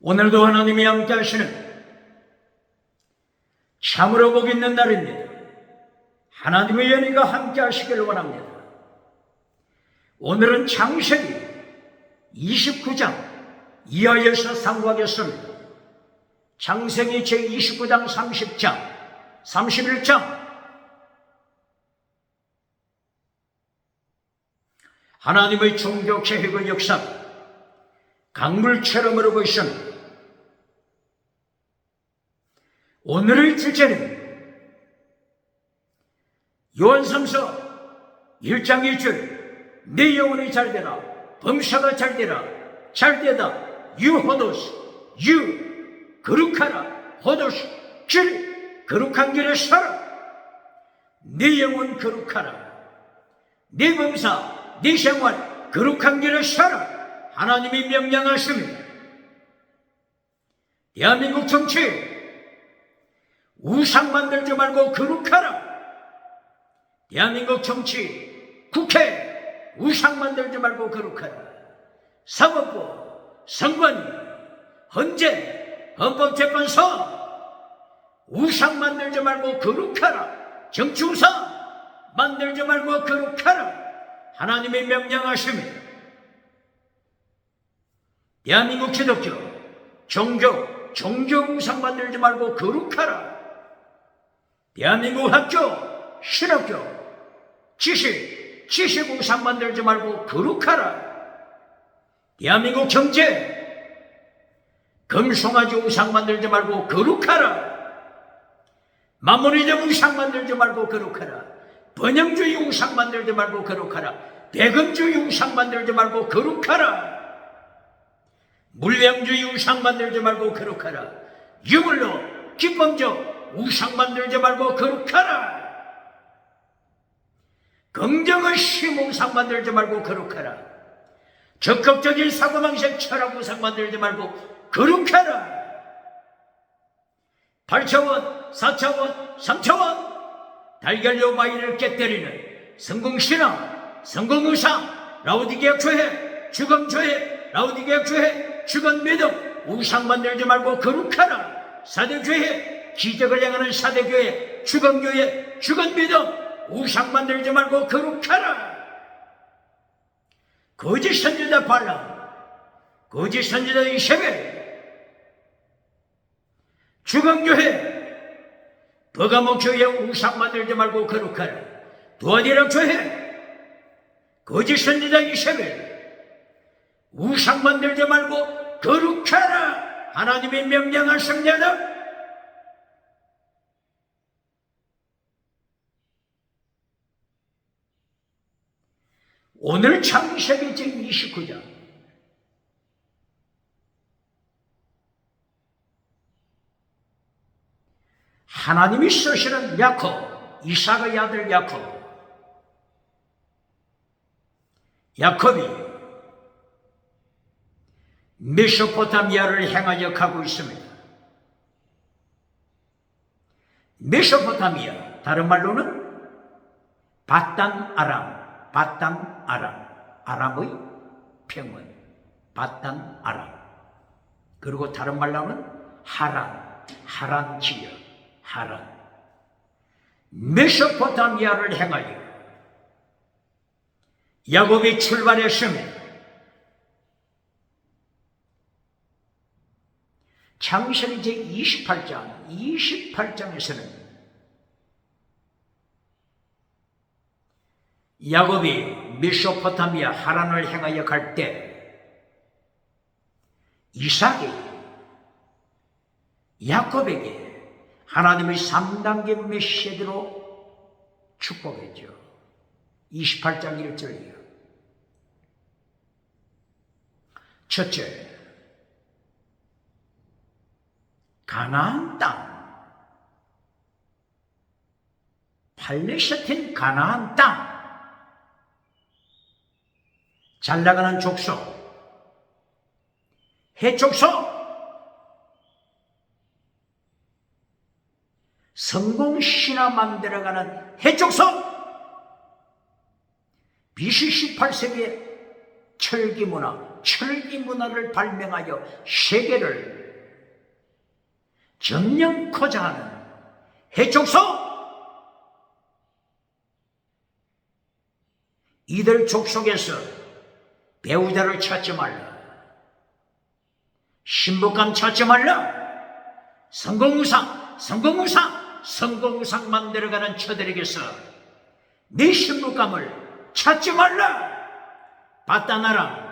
오늘도 하나님이 함께 하시는 참으로 복 있는 날입니다. 하나님의 연희가 함께 하시길 원합니다. 오늘은 창세기 29장 이하에서 상고하겠습니다. 창세기 제29장 30장 31장 하나님의 종교 계획의 역사 강물처럼 흐르고 있습니다. 오늘의 주제는 요한삼서 1장 1절 내 영혼이 잘되라 범사가 잘되라 잘되다 유 호도스 유 거룩하라 호도스 길 거룩한 길에 살아 내 영혼 거룩하라 내 범사 내 생활 거룩한 길에 살아 하나님이 명령하십니다. 대한민국 정치 우상 만들지 말고 거룩하라. 대한민국 정치 국회 우상 만들지 말고 거룩하라. 사법부 선관위 헌재 헌법재판소 우상 만들지 말고 거룩하라. 정치 우상 만들지 말고 거룩하라. 하나님이 명령하십니다. 대한민국 기독교 종교 우상 만들지 말고 거룩하라. 대한민국 학교 신학교 지식 우상 만들지 말고 거룩하라. 대한민국 경제 금송아지 우상 만들지 말고 거룩하라. 마모니즘 우상 만들지 말고 거룩하라. 번영주의 우상 만들지 말고 거룩하라. 대금주의 우상 만들지 말고 거룩하라. 물량주의 우상 만들지 말고 거룩하라. 유물로 기범적 우상 만들지 말고 거룩하라. 긍정의 심 우상 만들지 말고 거룩하라. 적극적인 사고방식 철학 우상 만들지 말고 거룩하라. 8차원 4차원 3차원 달걀로 바위를 깨뜨리는 성공신앙 성공우상 라우디게아 교회 주검교회 라우디게아 교회 주검미덕 우상 만들지 말고 거룩하라. 사대교회 기적을 향하는 사대교회 주검교회 주검미덕 우상 만들지 말고 거룩하라. 거짓 선지자 발람 거짓 선지자 이세벨 주검교회 버가모 교회 우상 만들지 말고 거룩하라. 도아디라 교회 거짓 선지자 이세벨 우상 만들지 말고 거룩하라. 하나님이 명령하십니다. 오늘 창세기 제29장 하나님이 쓰시는 야곱 이삭의 아들 야곱이 메소포타미아를 향하여 가고 있습니다. 메소포타미아 다른 말로는 바단 아람 아람의 평원 바단 아람 그리고 다른 말로는 하란 지역 하란 메소포타미아를 향하여 야곱이 출발했습니다. 창세기 제28장에서는 야곱이 메소포타미아 하란을 향하여 갈 때 이삭이 야곱에게 하나님의 3단계 메시지로 축복했죠. 28장 1절이요. 첫째, 가나안 땅, 팔레스틴 가나안 땅, 잘나가는 족속, 해족속, 성공신화 만들어가는 해족속, BC 18세기의 철기문화, 철기 문화를 발명하여 세계를 정령코자 하는 해족속, 이들 족속에서 배우자를 찾지 말라. 신부감 찾지 말라. 성공우상 만들어가는 처들에게서 네 신부감을 찾지 말라. 바다나라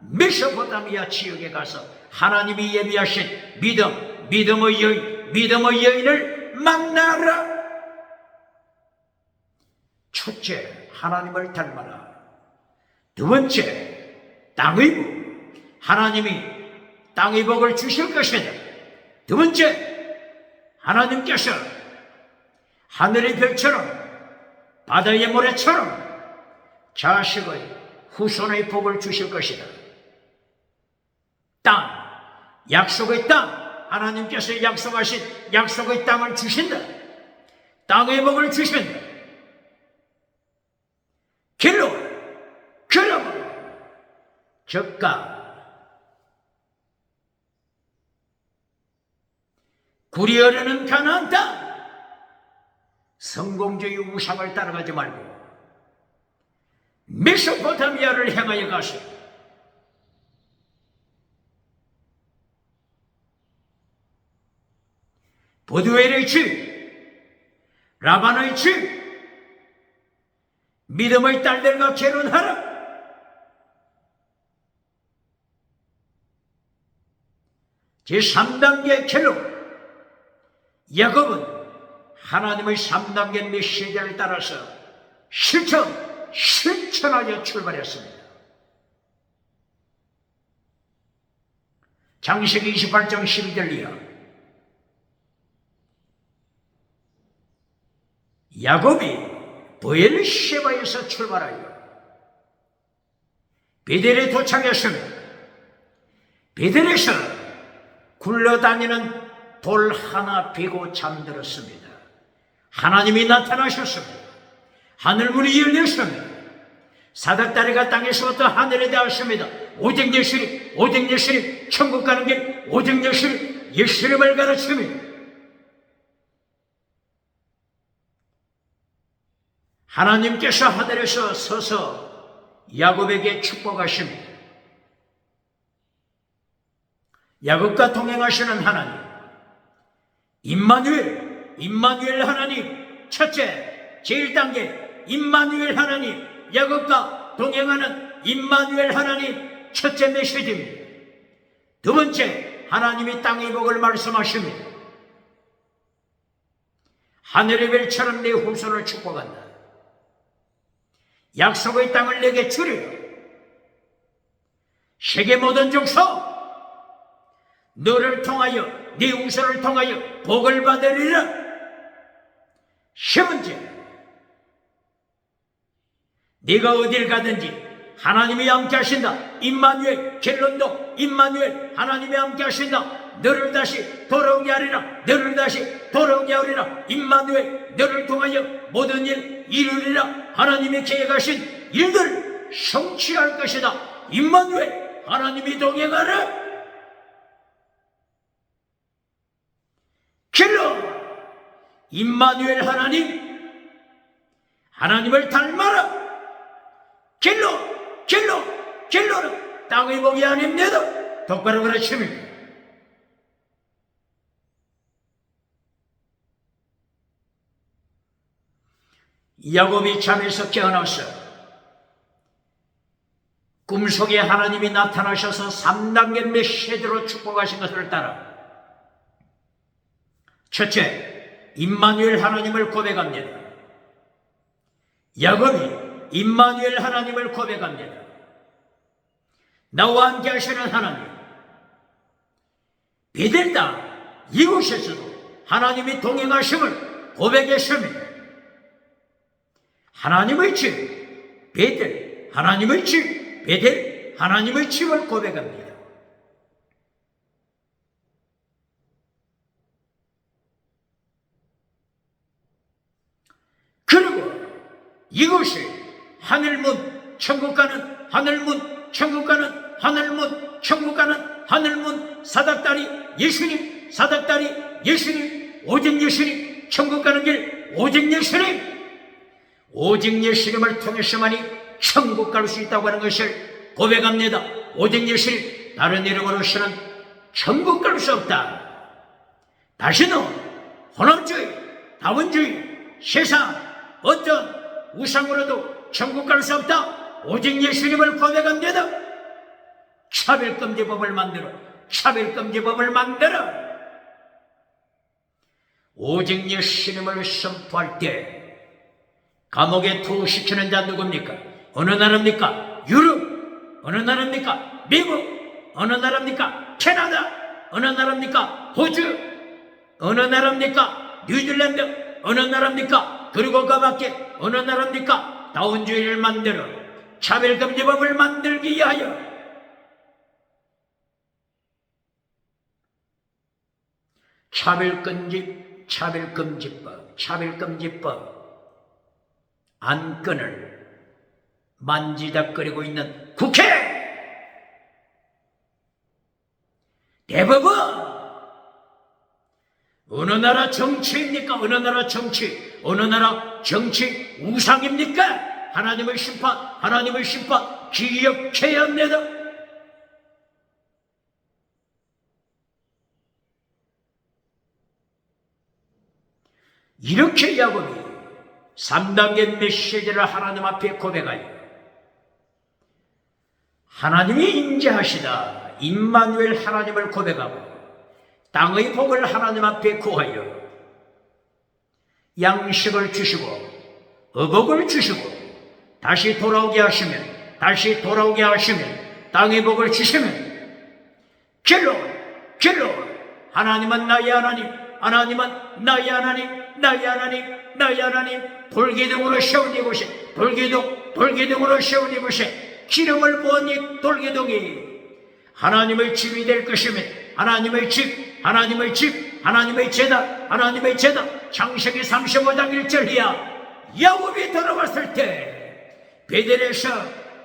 메소포타미아 지역에 가서 하나님이 예비하신 믿음의 여인을 만나라. 첫째, 하나님을 닮아라. 두 번째, 땅의 복. 하나님이 땅의 복을 주실 것이다. 두 번째, 하나님께서 하늘의 별처럼 바다의 모래처럼 자식의 후손의 복을 주실 것이다. 땅, 약속의 땅, 하나님께서 약속하신 약속의 땅을 주신다. 땅의 복을 주신다. 길로, 그러므로 저가 굴이 흐르는 가나안 땅, 성공주의 우상을 따라가지 말고 메소포타미아를 향하여 가서 보드웰의 집, 라반의 집, 믿음의 딸들과 결혼하라. 제3단계 결론. 야곱은 하나님의 3단계 메시지를 따라서 실천하여 출발했습니다. 창세기 28장 12절 이하. 야곱이 브엘셰바에서 출발하여 베델에 도착했습니다. 베델에서 굴러다니는 돌 하나 베고 잠들었습니다. 하나님이 나타나셨습니다. 하늘문이 열렸습니다. 사닥다리가 땅에서부터 하늘에 닿았습니다. 오직 예수님, 천국 가는 길, 오직 예수님을 가르칩니다. 하나님께서 하늘에서 서서 야곱에게 축복하십니다. 야곱과 동행하시는 하나님, 임마누엘 하나님. 첫째, 제1단계 임마누엘 하나님, 야곱과 동행하는 임마누엘 하나님, 첫째 메시지입니다. 두 번째, 하나님이 땅의 복을 말씀하십니다. 하늘의 별처럼 내 후손을 축복한다. 약속의 땅을 내게 주리라. 세계 모든 족속 너를 통하여, 네 후손을 통하여 복을 받으리라. 세 번째, 네가 어딜 가든지 하나님이 함께 하신다. 임마누엘, 켈론도 임마누엘, 하나님이 함께 하신다. 너를 다시 돌아오게 하리라. 임마누엘, 너를 통하여 모든 일 이루리라. 하나님이 계획하신 일들 성취할 것이다. 임마누엘, 하나님이 동행하라. 길로, 임마누엘 하나님을 닮아라. 길로는 땅의 복이 아닙니다. 똑바로 가르칩니다. 야곱이 잠에서 깨어나서 꿈속에 하나님이 나타나셔서 3단계 메시지로 축복하신 것을 따라 첫째, 임마누엘 하나님을 고백합니다. 야곱이 임마누엘 하나님을 고백합니다. 나와 함께 하시는 하나님. 베델 땅 이곳에서도 하나님이 동행하심을 고백했습니다. 하나님의 집 베델, 하나님의 집 베델, 하나님의 집을 고백합니다. 그리고 이곳이 하늘문, 천국 가는 하늘문, 천국 가는 하늘문, 천국 가는 하늘문, 사닥다리 예수님, 사닥다리 예수님, 오직 예수님, 천국 가는 길 오직 예수님. 오직 예수님을 통해서만이 천국 갈 수 있다고 하는 것을 고백합니다. 오직 예수님, 다른 이름으로서는 천국 갈 수 없다. 다시는 혼합주의, 다원주의, 세상 어떤 우상으로도 천국 갈 수 없다. 오직 예수님을 고백합니다. 차별금지법을 만들어, 차별금지법을 만들어. 오직 예수님을 선포할 때 감옥에 투시키는 자 누굽니까? 어느 나라입니까? 유럽. 어느 나라입니까? 미국. 어느 나라입니까? 캐나다. 어느 나라입니까? 호주. 어느 나라입니까? 뉴질랜드. 어느 나라입니까? 그리고 그 밖에 어느 나라입니까? 다원주의를 만들어 차별금지법을 만들기 위하여 차별금지법 안건을 만지작거리고 있는 국회, 대법원, 어느 나라 정치입니까? 어느 나라 정치, 어느 나라 정치 우상입니까? 하나님의 심판 기억해야 합니다. 이렇게 야곱이 3단계 메시지를 하나님 앞에 고백하여 하나님이 임재하시다 임마누엘 하나님을 고백하고 땅의 복을 하나님 앞에 구하여 양식을 주시고 의복을 주시고 다시 돌아오게 하시면 땅의 복을 주시면 결론 하나님은 나의 하나님, 하나님은 나의 하나님, 나의 하나님. 돌기둥으로 세운 이곳에 돌기둥으로 세운 이곳에 기름을 부은 이 돌기둥이 하나님의 집이 될 것이면 하나님의 제단 창세기 35장 1절이야. 야곱이 돌아왔을 때 베델에서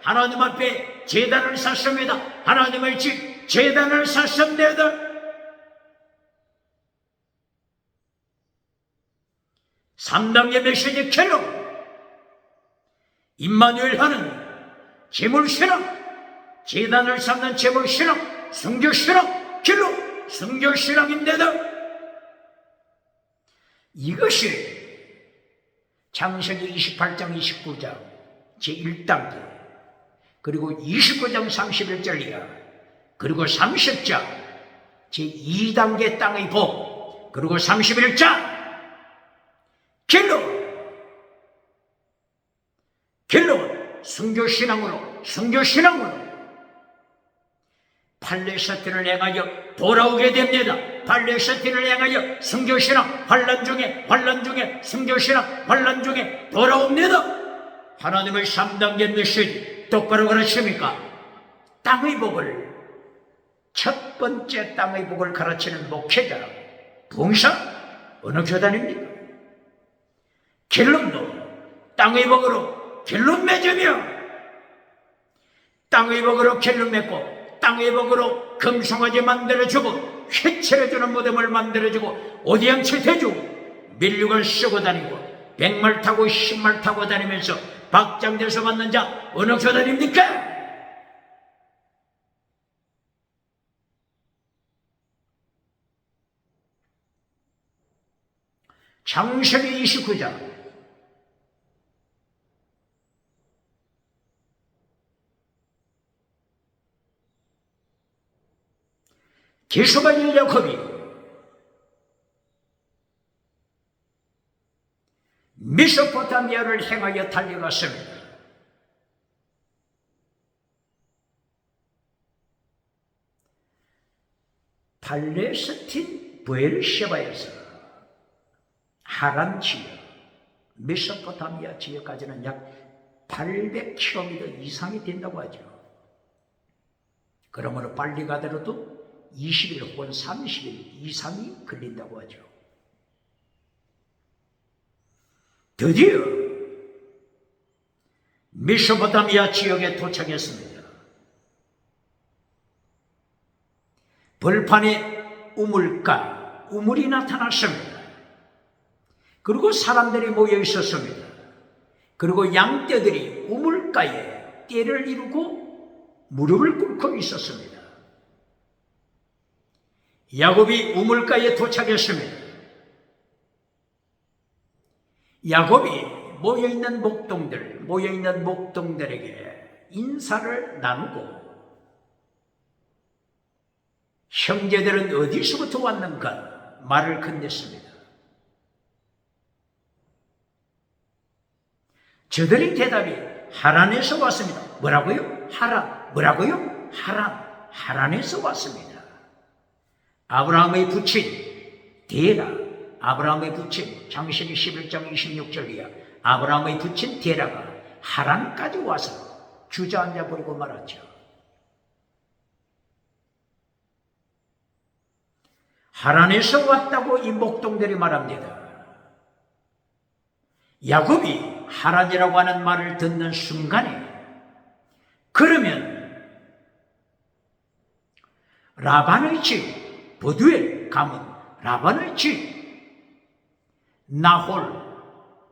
하나님 앞에 제단을 샀습니다. 하나님의 집 제단을 샀습니다. 3단계 메시지 결론 임마누엘 하는 제물신앙 제단을 쌓는 제물신앙 순교신앙 결론 순교신앙인데도 이것이 창세기 28장 29장 제1단계 그리고 29장 31절이야. 그리고 30장 제2단계 땅의 복 그리고 31장 결론 순교신앙으로 팔레스틴을 향하여 돌아오게 됩니다. 팔레스틴을 향하여 순교신앙 환란 중에 순교신앙 환란 중에 돌아옵니다. 하나님의 3단계 메시지 똑바로 가르칩니까? 땅의 복을 첫 번째 땅의 복을 가르치는 목회자 봉사 어느 교단입니까? 결론도 땅의 복으로 결론 맺으며 땅의 복으로 결론 맺고 땅의 복으로 금송아지 만들어주고 휘칠해주는 무덤을 만들어주고 오디양치 대주고 밀육을 쓰고 다니고 100말 타고 10말 타고 다니면서 박장대소 받는 자 어느 교단입니까? 창세기 29장 기수가인 야곱이 메소포타미아를 향하여 달려갔습니다. 팔레스틴 브엘셰바에서 하란 지역, 메소포타미아 지역까지는 약 800km 이상이 된다고 하죠. 그러므로 빨리 가더라도 20일 혹은 30일 이상이 걸린다고 하죠. 드디어 메소포타미아 지역에 도착했습니다. 벌판에 우물이 나타났습니다. 그리고 사람들이 모여 있었습니다. 그리고 양떼들이 우물가에 떼를 이루고 무릎을 꿇고 있었습니다. 야곱이 우물가에 도착했습니다. 야곱이 모여있는 목동들에게 인사를 나누고 형제들은 어디서부터 왔는가 말을 건넸습니다. 저들의 대답이 하란에서 왔습니다. 뭐라고요? 하란. 뭐라고요? 하란에서 왔습니다. 아브라함의 부친 데라, 아브라함의 부친 창세기 11장 26절이야. 아브라함의 부친 데라가 하란까지 와서 주저앉아 버리고 말았죠. 하란에서 왔다고 이 목동들이 말합니다. 야곱이 하란이라고 하는 말을 듣는 순간에 그러면 라반의 집 버두엘 가문 라반의 집 나홀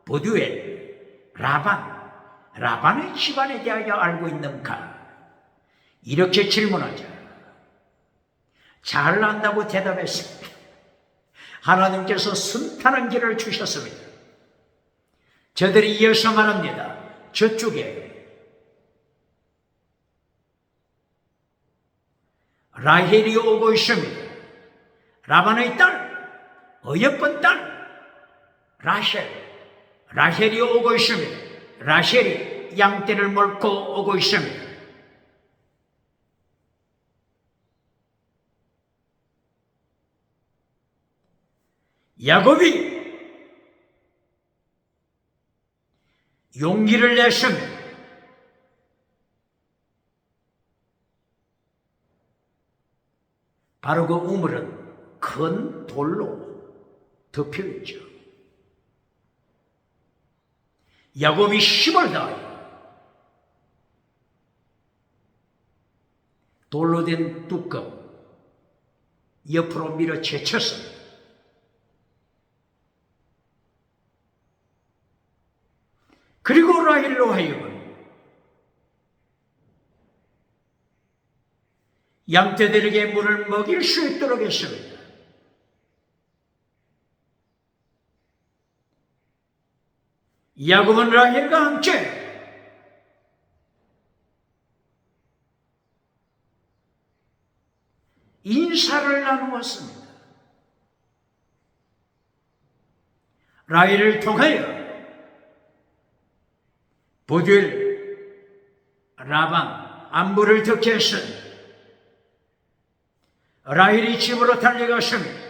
버두엘 라반의 집안에 대하여 알고 있는가? 이렇게 질문하자. 잘 안다고 대답했습니다. 하나님께서 순탄한 길을 주셨습니다. 저들이 이어서 말합니다. 저쪽에 라헬이 오고 있습니다. 라반의 딸, 어여쁜 딸 라헬이 오고 있습니다. 라헬이 양떼를 몰고 오고 있습니다. 야곱이 용기를 냈습니다. 바로 그 우물은 큰 돌로 덮여 있죠. 야곱이 힘을 다하여 돌로 된 뚜껑 옆으로 밀어 제쳤습니다. 그리고 라헬로 하여금 양떼들에게 물을 먹일 수 있도록 했습니다. 야곱은 라헬과 함께 인사를 나누었습니다. 라헬을 통하여 버두엘, 라반, 안부를 듣게 했습니다. 라헬이 집으로 달려갔습니다.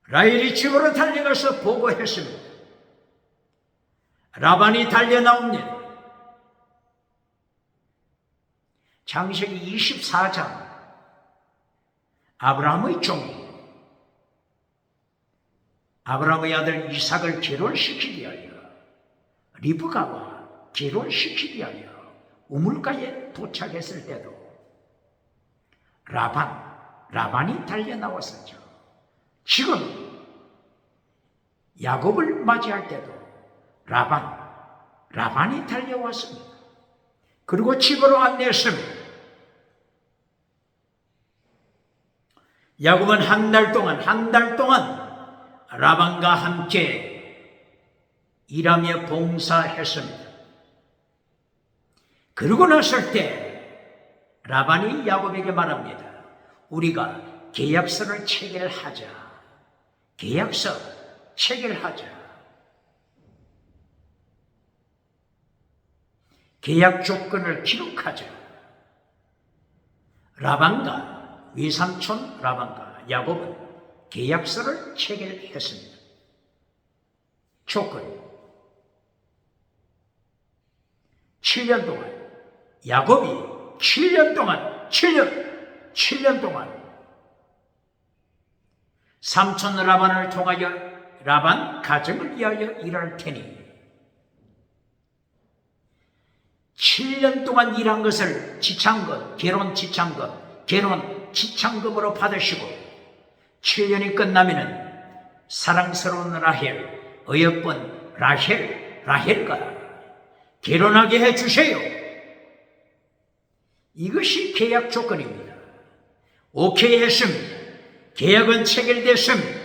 라헬이 집으로 달려가서 보고했습니다. 라반이 달려나옵니다. 창세기 24장 아브라함의 종 아브라함의 아들 이삭을 결혼시키기 위하여 리브가와 결혼시키기 위하여 우물가에 도착했을 때도 라반이 달려나왔었죠. 지금 야곱을 맞이할 때도 라반이 달려왔습니다. 그리고 집으로 안내했습니다. 야곱은 한 달 동안 라반과 함께 일하며 봉사했습니다. 그러고 났을 때 라반이 야곱에게 말합니다. 우리가 계약서를 체결하자. 계약서 체결하자. 계약 조건을 기록하자. 라반과 외삼촌 라반과 야곱은 계약서를 체결했습니다. 조건 7년 동안 야곱이 7년 동안 삼촌 라반을 통하여 라반 가정을 위하여 일할 테니 7년 동안 일한 것을 지참금, 결혼 지참금, 결혼 지참금으로 받으시고 7년이 끝나면은 사랑스러운 라헬, 어여쁜 라헬과 결혼하게 해주세요. 이것이 계약 조건입니다. 오케이 했습니다. 계약은 체결됐습니다.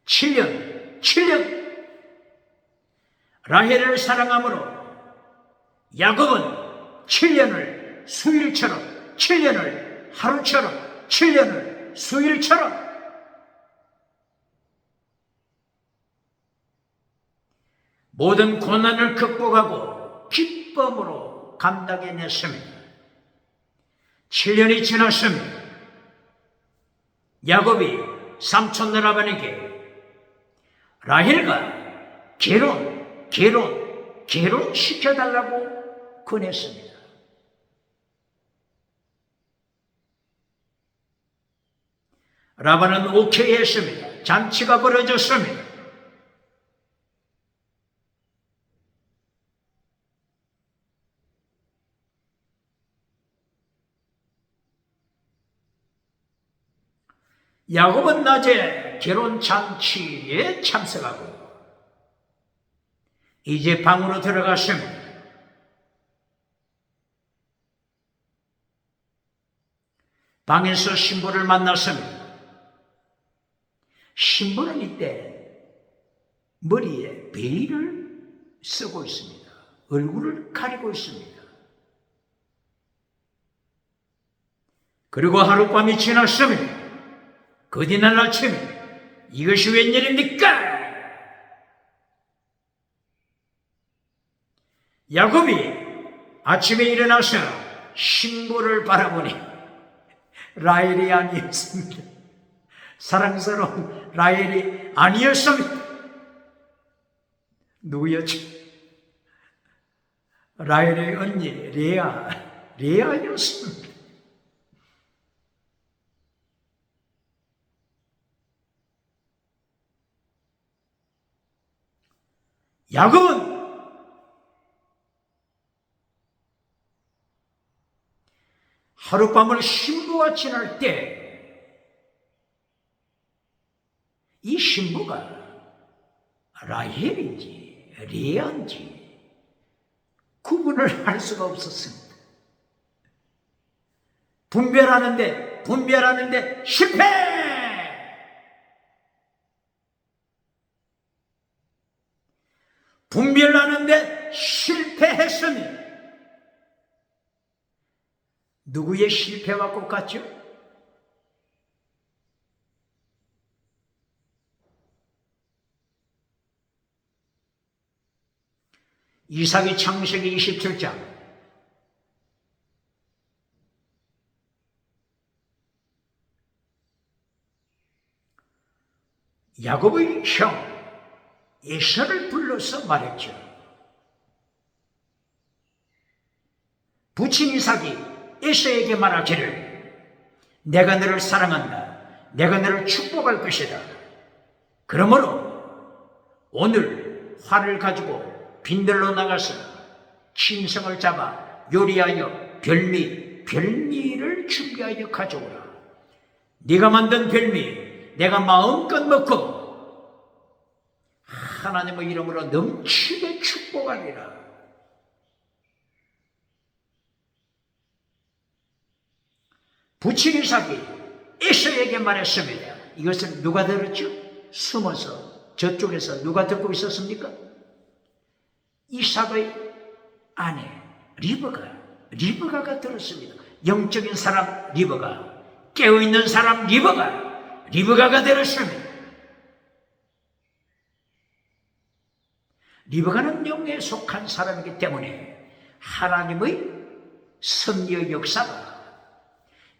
7년 라헬을 사랑함으로 야곱은 7년을 수일처럼, 7년을 하루처럼, 7년을 수일처럼 모든 고난을 극복하고 기쁨으로 감당해냈습니다. 7년이 지났습니다. 야곱이 삼촌 라반에게 라헬과 결혼시켜달라고 권했습니다. 라반은 오케이 했습니다. 잔치가 벌어졌습니다. 야곱은 낮에 결혼잔치에 참석하고 이제 방으로 들어갔습니다. 방에서 신부를 만났습니다. 신부는 이때 머리에 베일을 쓰고 있습니다. 얼굴을 가리고 있습니다. 그리고 하룻밤이 지났습니다. 그 뒤날 아침, 이것이 웬일입니까? 야곱이 아침에 일어나서 신부를 바라보니 라헬이 아니었습니다. 사랑스러운 라헬이 아니었습니다. 누구였죠? 라헬의 언니 레아였습니다. 야곱은 하룻밤을 신부와 지낼 때 이 신부가 라헬인지 레아인지 구분을 할 수가 없었습니다. 분별하는데 실패! 분별하는데 실패했습니다. 누구의 실패와 똑같죠? 이삭의 창세기 27장 야곱의 형 에서를 불러서 말했죠. 부친 이삭이 에서에게 말하기를 내가 너를 사랑한다. 내가 너를 축복할 것이다. 그러므로 오늘 활을 가지고 빈들로 나가서 짐승을 잡아 요리하여 별미를 준비하여 가져오라. 네가 만든 별미 내가 마음껏 먹고 하나님의 이름으로 넘치게 축복하리라. 부친 이삭이 에서에게 말했습니다. 이것을 누가 들었죠? 숨어서 저쪽에서 누가 듣고 있었습니까? 이삭의 아내 리브가가 들었습니다. 영적인 사람 리브가, 깨어있는 사람 리브가가 들었습니다. 리브가는 영에 속한 사람이기 때문에 하나님의 섭리의 역사가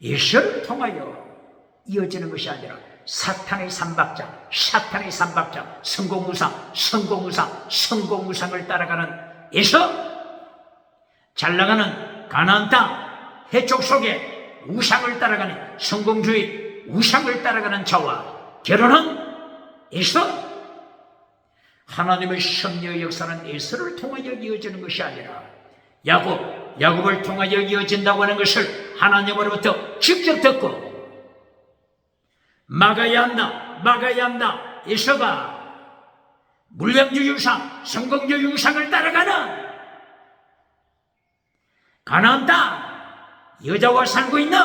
에서를 통하여 이어지는 것이 아니라 사탄의 삼박자, 성공우상을 따라가는 에서, 잘 나가는 가나안 땅 해쪽 속에 우상을 따라가는 성공주의 우상을 따라가는 자와 결혼한 에서, 하나님의 섭리의 역사는 에서를 통하여 이어지는 것이 아니라 야곱 야곱을 통하여 이어진다고 하는 것을 하나님으로부터 직접 듣고 막아야 한다. 에서가 물량주 유상, 성공주 유상을 따라가는 가나안 땅, 여자와 살고 있는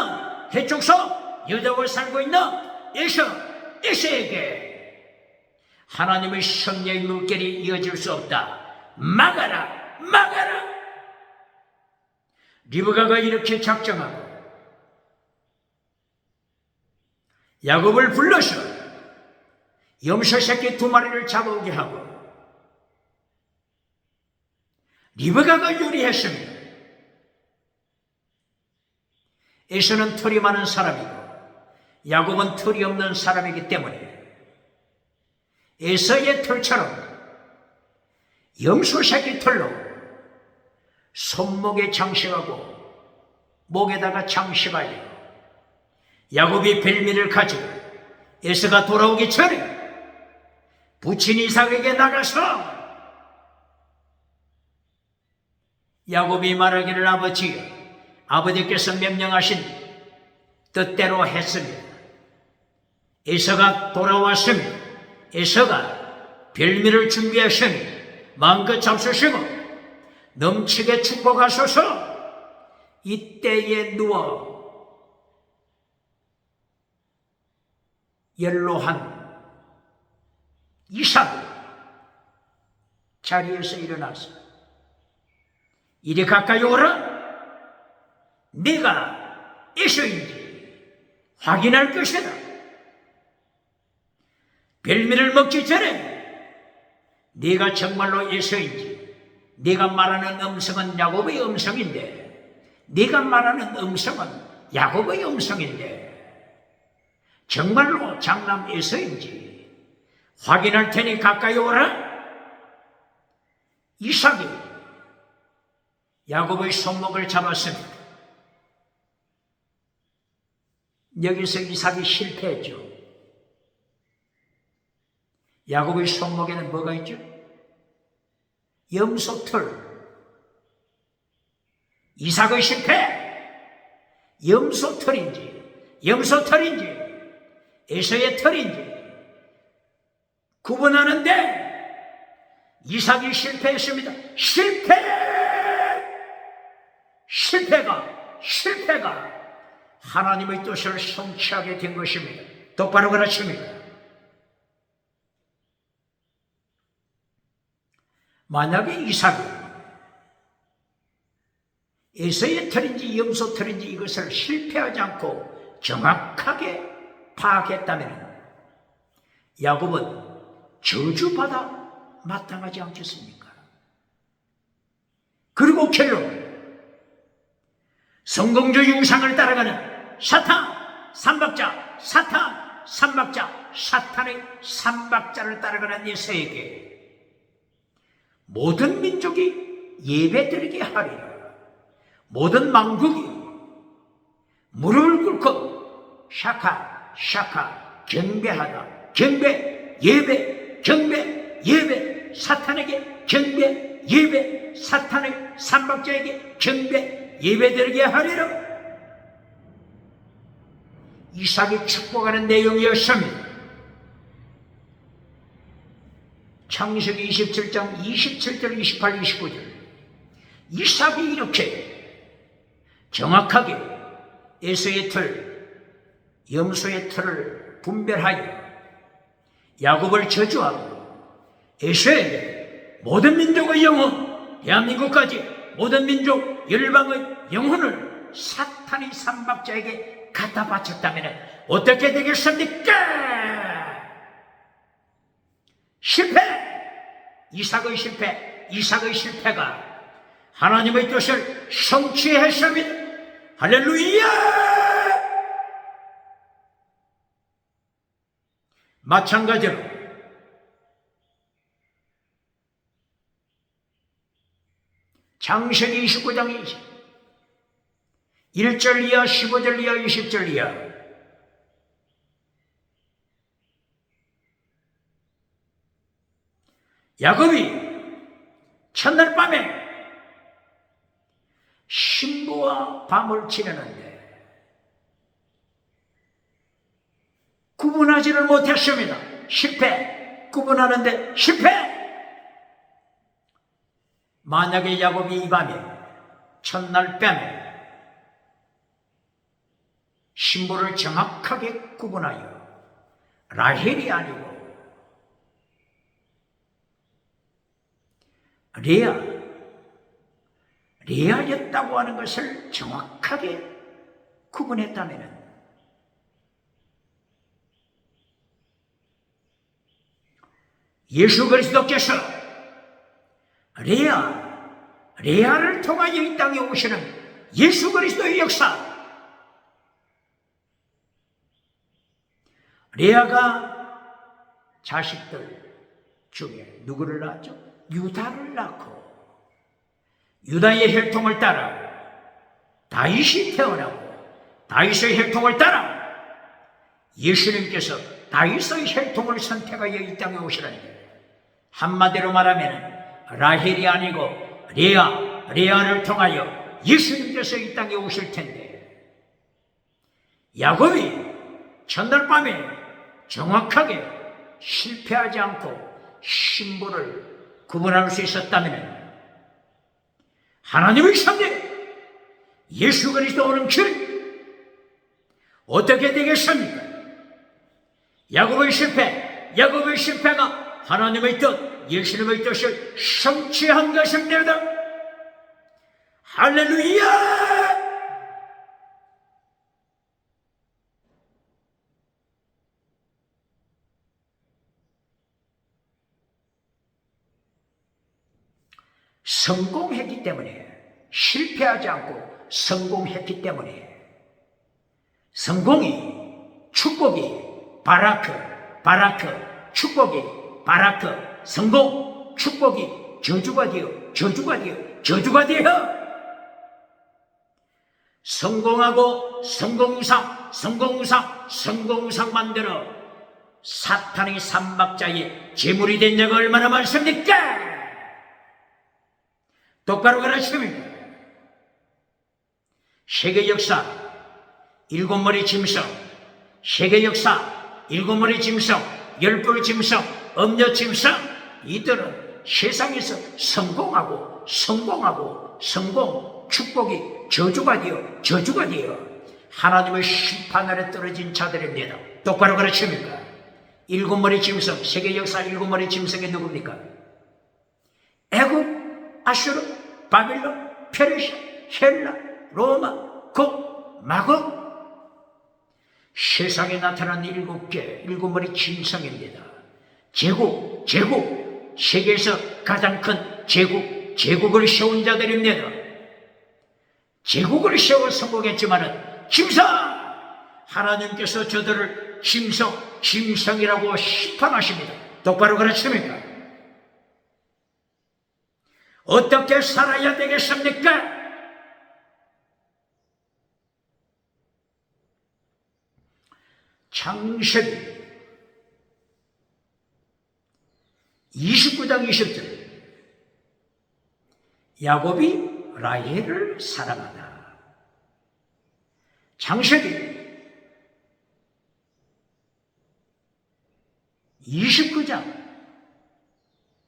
해족속, 여자와 살고 있는 에서에게 하나님의 성령의 물결이 이어질 수 없다. 막아라. 리브가가 이렇게 작정하고 야곱을 불러서 염소 새끼 2마리를 잡아오게 하고 리브가가 요리했습니다. 에서는 털이 많은 사람이고 야곱은 털이 없는 사람이기 때문에 에서의 털처럼 염소 새끼 털로 손목에 장식하고 목에다가 장식하여 야곱이 벨미를 가지고 에서가 돌아오기 전에 부친 이삭에게 나가서 야곱이 말하기를 아버지께서 명령하신 뜻대로 했습니다. 에서가 돌아왔습니다. 에서가 별미를 준비하시니 마음껏 잡수시고 넘치게 축복하소서. 이때에 누워 연로한 이삭이 자리에서 일어나서 이리 가까이 오라. 네가 에서인지 확인할 것이다. 별미를 먹기 전에 네가 정말로 에서인지, 네가 말하는 음성은 야곱의 음성인데, 네가 말하는 음성은 야곱의 음성인데 정말로 장남 에서인지 확인할 테니 가까이 오라. 이삭이 야곱의 손목을 잡았습니다. 여기서 이삭이 실패했죠. 야곱의 손목에는 뭐가 있죠? 염소털. 이삭의 실패. 염소털인지 에서의 털인지 구분하는데 이삭이 실패했습니다. 실패가 하나님의 뜻을 성취하게 된 것입니다. 똑바로 가르칩니다. 만약에 이삭이 에서의 털인지 염소 털인지 이것을 실패하지 않고 정확하게 파악했다면 야곱은 저주받아 마땅하지 않겠습니까? 그리고 결론, 성공주 융상을 따라가는 사탄의 삼박자를 따라가는 에서에게 모든 민족이 예배드리게 하리라. 모든 만국이 무릎을 꿇고 샤카 경배하다. 경배 예배 사탄에게 경배 예배 사탄의 삼박자에게 경배 예배드리게 하리라. 이삭이 축복하는 내용이었습니다. 창세기 27장 27절 28, 29절 이삭이 이렇게 정확하게 에서의 털, 염소의 털을 분별하여 야곱을 저주하고 에서에게 모든 민족의 영혼, 대한민국까지 모든 민족, 열방의 영혼을 사탄의 삼박자에게 갖다 바쳤다면 어떻게 되겠습니까? 이삭의 실패가 하나님의 뜻을 성취했습니다. 할렐루야! 마찬가지로 창세기 29장 1절 이하 15절 이하 20절 이하 야곱이 첫날 밤에 신부와 밤을 지내는데 구분하지를 못했습니다. 실패. 구분하는데 실패. 만약에 야곱이 이 밤에 첫날 밤에 신부를 정확하게 구분하여 라헬이 아니고 레아였다고 하는 것을 정확하게 구분했다면 예수 그리스도께서 레아를 통하여 이 땅에 오시는 예수 그리스도의 역사, 레아가 자식들 중에 누구를 낳았죠? 유다를 낳고 유다의 혈통을 따라 다윗이 태어나고 다윗의 혈통을 따라 예수님께서 다윗의 혈통을 선택하여 이 땅에 오시는데, 한마디로 말하면 라헬이 아니고 레아를 통하여 예수님께서 이 땅에 오실 텐데, 야곱이 첫날 밤에 정확하게 실패하지 않고 신부를 구분할 수 있었다면 하나님의 선대 예수 그리스도 오는 길 어떻게 되겠습니까? 야곱의 실패가 하나님의 뜻, 예수님의 뜻을 성취한 것입니다. 할렐루야! 성공했기 때문에, 실패하지 않고 성공했기 때문에, 성공이, 축복이, 바라크, 축복이, 바라크, 성공, 축복이, 저주가 되어, 성공하고 성공상 만들어 사탄의 삼박자의 제물이 된 자가 얼마나 많습니까? 똑바로 가르칩니다. 세계 역사 일곱머리 짐승, 세계 역사 일곱머리 짐승, 열불 짐승, 음녀 짐승, 이들은 세상에서 성공, 축복이 저주가 되어 하나님의 심판 아래 떨어진 자들입니다. 똑바로 가르칩니까? 일곱머리 짐승, 세계 역사 일곱머리 짐승이 누굽니까? 애굽, 아수르, 바빌론, 페르시아, 헬라, 로마, 고, 마고, 세상에 나타난 일곱머리 짐승입니다. 제국, 세계에서 가장 큰 제국을 세운 자들입니다. 제국을 세워 성공했지만은 짐승! 하나님께서 저들을 짐승이라고 심판하십니다. 똑바로 가르칩니까? 어떻게 살아야 되겠습니까? 창세기 29장 20절, 야곱이 라헬을 사랑하다. 창세기 29장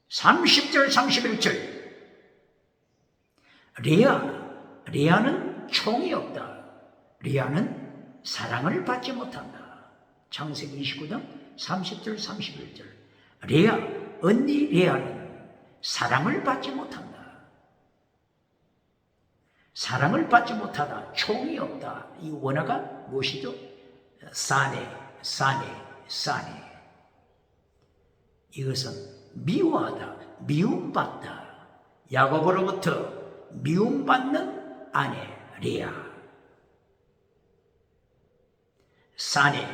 30절 31절, 레아는 총이 없다. 레아는 사랑을 받지 못한다. 창세기 29장 30절 31절, 언니 레아는 사랑을 받지 못한다. 사랑을 받지 못하다, 총이 없다. 이 원어가 무엇이죠? 사네. 이것은 미워하다, 미움받다. 야곱으로부터 미움받는 아내 레아. 사네.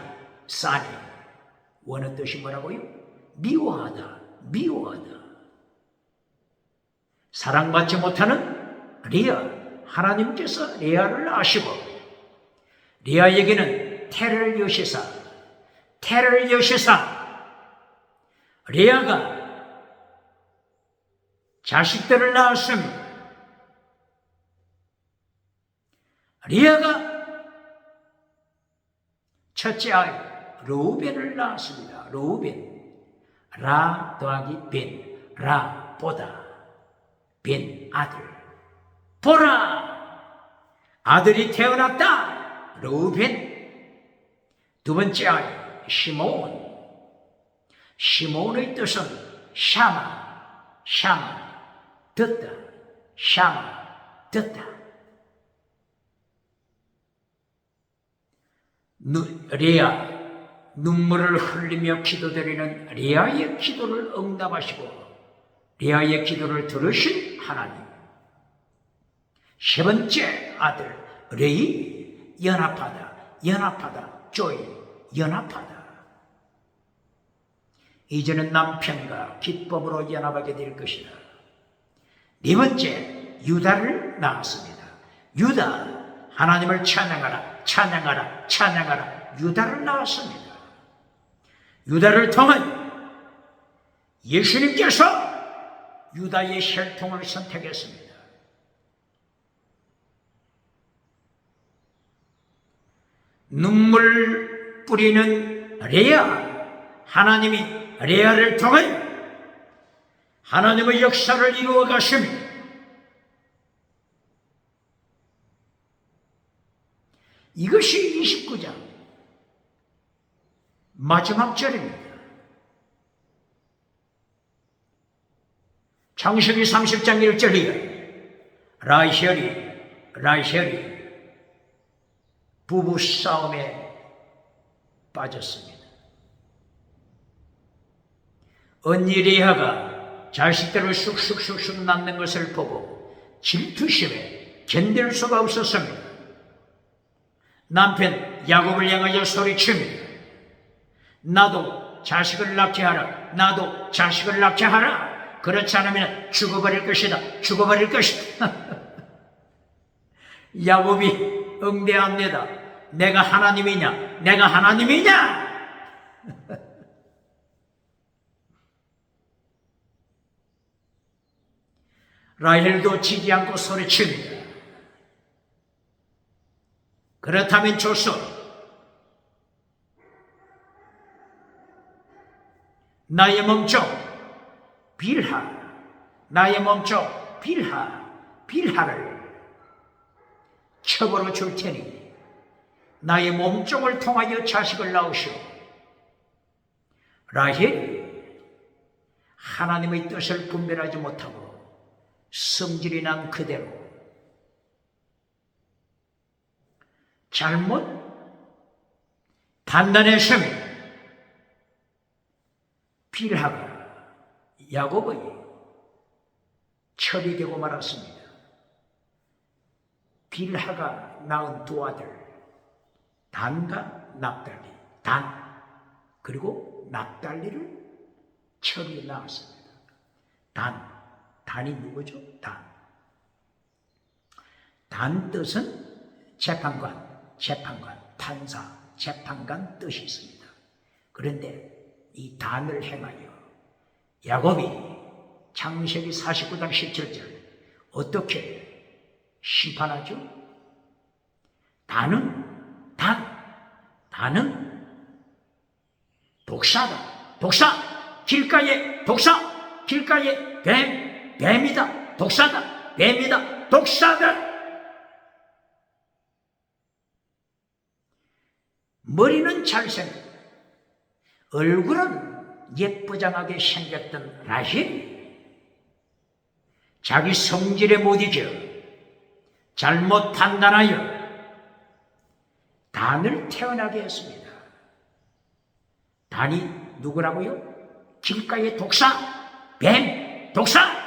원어 뜻이 뭐라고요? 미워하다. 사랑받지 못하는 레아. 하나님께서 레아를 아시고 레아에게는 태를 여시사 레아가 자식들을 낳았습니다. 리아가 첫째 아이 르우벤을 낳았습니다. 르우벤. 라 더하기 벤. 라 보다. 벤 아들. 보라 아들이 태어났다. 르우벤. 두 번째 아이 시므온. 시므온의 뜻은 샤마. 샤마 듣다. 샤마 듣다. 레아 눈물을 흘리며 기도드리는 레아의 기도를 응답하시고 레아의 기도를 들으신 하나님. 세 번째 아들 레이 연합하다 조이 연합하다. 이제는 남편과 기쁨으로 연합하게 될 것이다. 네 번째 유다를 낳았습니다. 유다 하나님을 찬양하라 유다를 낳았습니다. 유다를 통한 예수님께서 유다의 혈통을 선택했습니다. 눈물 뿌리는 레아, 하나님이 레아를 통한 하나님의 역사를 이루어 가십니다. 이것이 29장 마지막 절입니다. 창세기 30장 1절이에요. 라헬이 부부 싸움에 빠졌습니다. 언니 레아가 자식들을 쑥쑥 낳는 것을 보고 질투심에 견딜 수가 없었습니다. 남편 야곱을 향하여 소리칩니다. 나도 자식을 낳게 하라. 나도 자식을 낳게 하라. 그렇지 않으면 죽어버릴 것이다. 야곱이 응대합니다. 내가 하나님이냐? 라헬도 지지 않고 소리칩니다. 그렇다면 좋소. 나의 몸종 빌하를 첩으로 줄 테니 나의 몸종을 통하여 자식을 낳으시오. 라헬이 하나님의 뜻을 분별하지 못하고 성질이 난 그대로 잘못 판단했습니다. 빌하가 야곱의 첩이 되고 말았습니다. 빌하가 낳은 두 아들 단과 납달리, 그리고 납달리를 첩이 낳았습니다. 단이 누구죠? 단 뜻은 재판관, 판사, 재판관 뜻이 있습니다. 그런데 이 단을 행하여 야곱이 창세기 49장 17절 어떻게 심판하죠? 단은 독사, 길가에 뱀이다, 독사다. 머리는 잘생겼고 얼굴은 예쁘장하게 생겼던 라헬이 자기 성질에 못 이겨 잘못 판단하여 단을 태어나게 했습니다. 단이 누구라고요? 길가의 독사, 뱀, 독사.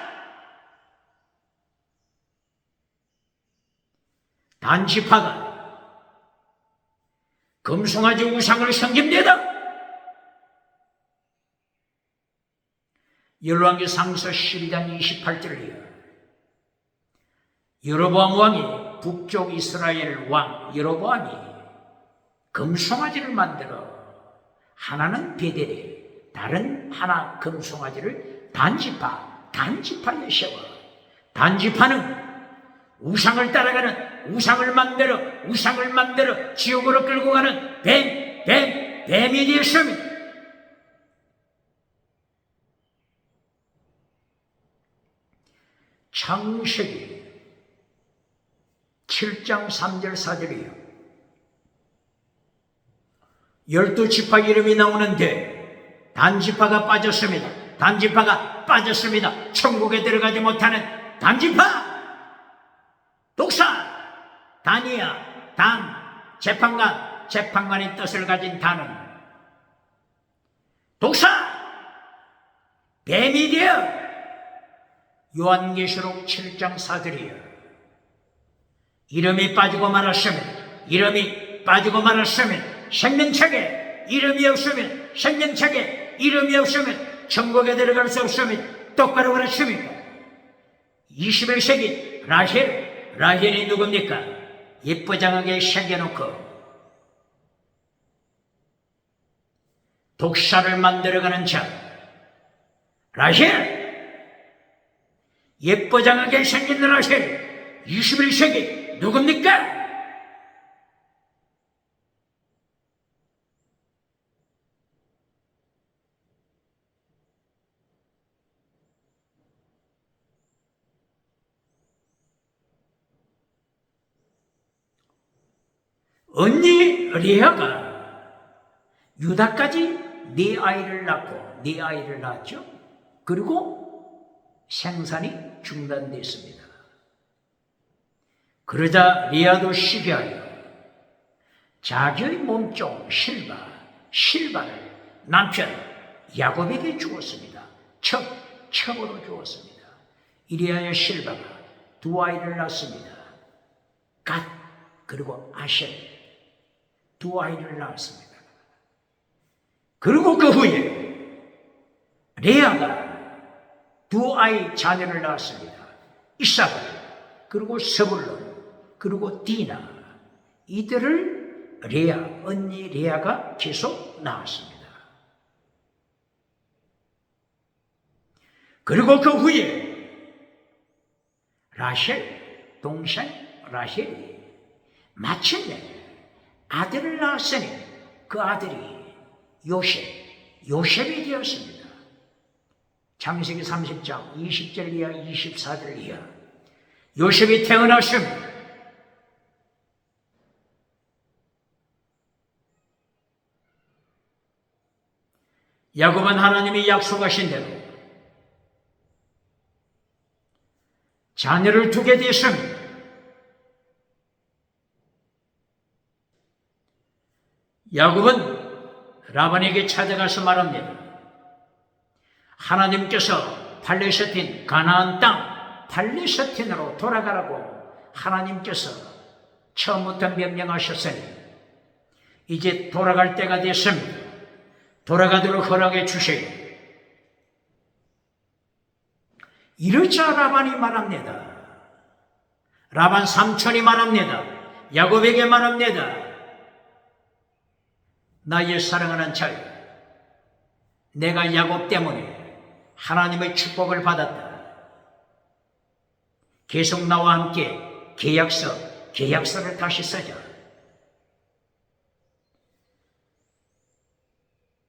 단지파가 금송아지 우상을 섬깁니다. 열왕기상서 12장 28절이요. 여로보암 왕이 북쪽 이스라엘 왕 여로보암이 금송아지를 만들어 하나는 베델에 다른 하나 금송아지를 단지파에 세워 단지파는 우상을 따라가는, 우상을 만들어 지옥으로 끌고 가는 뱀이 되었습니다. 창세기 7장 3절 4절이에요. 12지파 이름이 나오는데 단지파가 빠졌습니다. 천국에 들어가지 못하는 단지파, 독사, 단이야, 재판관의 뜻을 가진 단은 독사, 뱀이 되어 요한계시록 7장 4절이에요. 이름이 빠지고 말았으면 생명책에 이름이 없으면 천국에 들어갈 수 없으면 똑바로 그랬습니까? 21세기 라헬이 누굽니까? 예쁘장하게 생겨놓고 독사를 만들어가는 자 라헬, 예쁘장하게 생긴 라헬, 21세기 누굽니까? 언니 레아가 유다까지 네 아이를 낳았죠. 그리고 생산이 중단됐습니다. 그러자 레아도 시기하여 자기의 몸종 실바를 남편 야곱에게 주었습니다. 첩으로 주었습니다. 이리하여 실바가 두 아이를 낳았습니다. 갓 그리고 아셀 두 아이를 낳았습니다. 그리고 그 후에 레아가 두 아이 자녀를 낳았습니다. 이삭을, 그리고 스불론, 그리고 디나. 이들을 언니 레아가 계속 낳았습니다. 그리고 그 후에 동생 라헬이 마침내 아들을 낳았으니 그 아들이 요셉이 되었습니다. 창세기 30장 20절 이하 24절 이하 요셉이 태어났습니다. 야곱은 하나님이 약속하신 대로 자녀를 두게 되었습니다. 야곱은 라반에게 찾아가서 말합니다. 하나님께서 팔레스틴 가나안 땅 팔레스틴으로 돌아가라고 하나님께서 처음부터 명령하셨으니 이제 돌아갈 때가 됐습니다. 돌아가도록 허락해 주세요. 이러자 라반이 말합니다. 라반 삼촌이 말합니다. 야곱에게 말합니다. 나의 사랑하는 자여, 내가 야곱 때문에 하나님의 축복을 받았다. 계속 나와 함께 계약서를 다시 쓰자.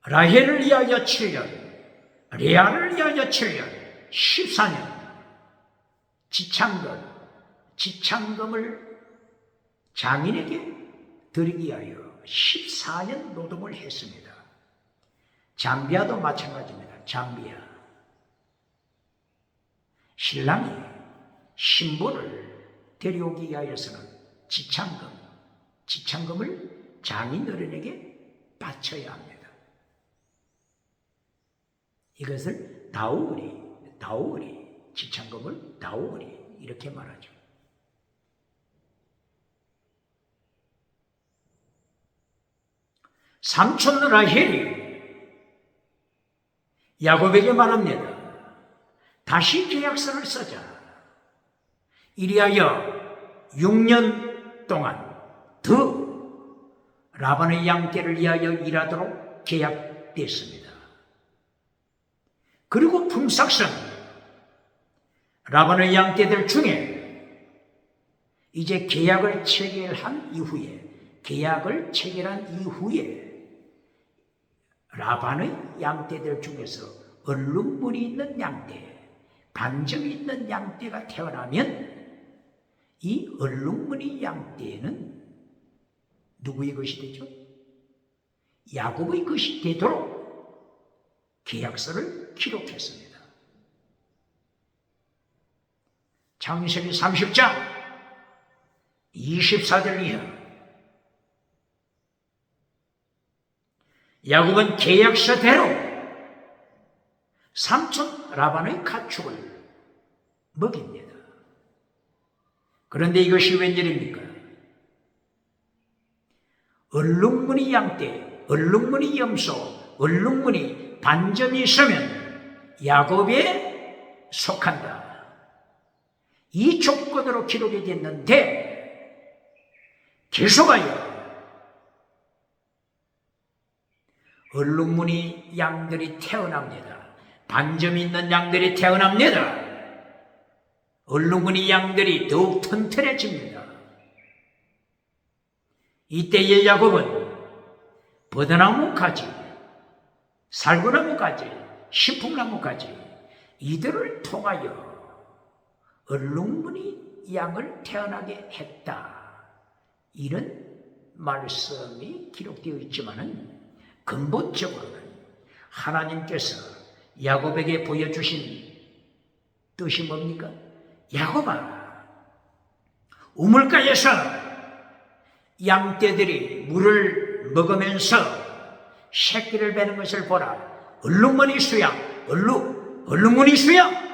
라헬을 위하여 7년, 레아를 위하여 7년, 14년 지창금을 장인에게 드리기 위하여 14년 노동을 했습니다. 잠비아도 마찬가지입니다. 잠비아. 신랑이 신부를 데려오기 위하여서는 지창금을 장인 어른에게 바쳐야 합니다. 이것을 다우리, 지창금을 다우리 이렇게 말하죠. 삼촌 라헬이 야곱에게 말합니다. 다시 계약서를 쓰자. 이리하여 6년 동안 더 라반의 양떼를 위하여 일하도록 계약됐습니다. 그리고 품삯은 라반의 양떼들 중에 이제 계약을 체결한 이후에 라반의 양떼들 중에서 얼룩무늬 있는 양떼, 반점이 있는 양떼가 태어나면 이 얼룩무늬 양떼는 누구의 것이 되죠? 야곱의 것이 되도록 계약서를 기록했습니다. 창세기 30장 24절 이하 야곱은 계약서대로 삼촌 라반의 가축을 먹입니다. 그런데 이것이 웬일입니까? 얼룩무늬 양떼, 얼룩무늬 염소, 얼룩무늬 반점이 있으면 야곱에 속한다. 이 조건으로 기록이 됐는데 계속하여 얼룩무늬 양들이 태어납니다. 반점이 있는 양들이 태어납니다. 얼룩무늬 양들이 더욱 튼튼해집니다. 이때의 야곱은 버드나무 가지, 살구나무 가지, 신풍나무 가지 이들을 통하여 얼룩무늬 양을 태어나게 했다. 이런 말씀이 기록되어 있지만은 근본적으로는 하나님께서 야곱에게 보여주신 뜻이 뭡니까? 야곱아, 우물가에서 양떼들이 물을 먹으면서 새끼를 베는 것을 보라. 얼룩무늬 수양, 얼룩무늬 수양.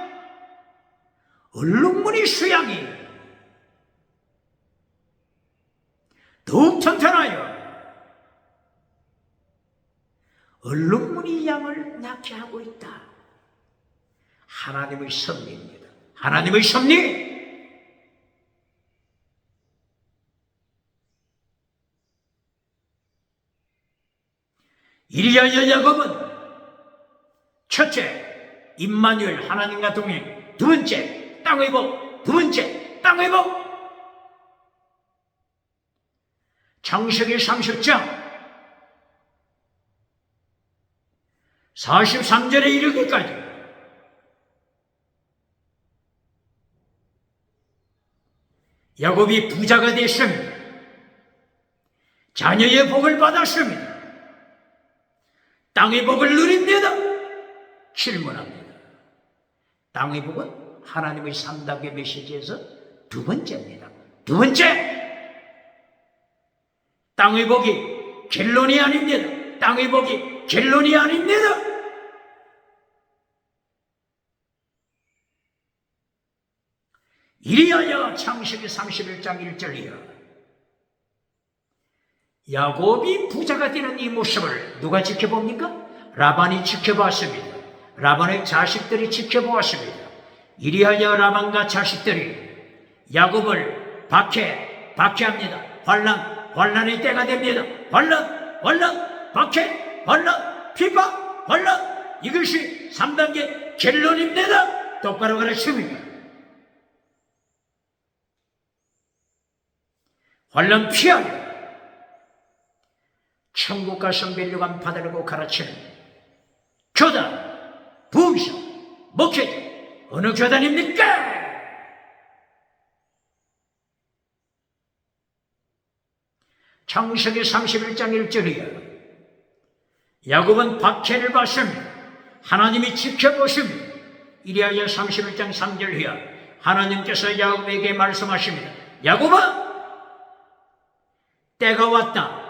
얼룩무늬 수양이 더욱 튼튼하여 얼룩무늬 양을 낳게 하고 있다. 하나님의 섭리입니다. 하나님의 섭리. 이리하여 야곱은 첫째, 임마누엘 하나님과 동행. 두 번째, 땅의 복. 두 번째, 땅의 복. 창세기 30장 43절에 이르기까지 야곱이 부자가 됐습니다. 자녀의 복을 받았습니다. 땅의 복을 누립니다. 질문합니다. 땅의 복은 하나님의 3단계 메시지에서 두 번째입니다. 두 번째, 땅의 복이 결론이 아닙니다. 땅의 복이 결론이 아닙니다. 이리하여 창세기 31장 1절 이하 야곱이 부자가 되는 이 모습을 누가 지켜봅니까? 라반이 지켜봤습니다. 라반의 자식들이 지켜보았습니다. 이리하여 라반과 자식들이 야곱을 박해합니다. 환난의 때가 됩니다. 환난, 박해, 환난, 비박, 환난. 이것이 3단계 결론입니다. 똑바로 가르칩니다. 환난 피하여 천국 가서 멸류관 받으려고 가르치는 교단, 부흥사, 목회자 어느 교단입니까? 창세기 31장 1절이야. 야곱은 박해를 받습니다. 하나님이 지켜보십니다. 이리하여 31장 3절 이하 하나님께서 야곱에게 말씀하십니다. 야곱아, 때가 왔다.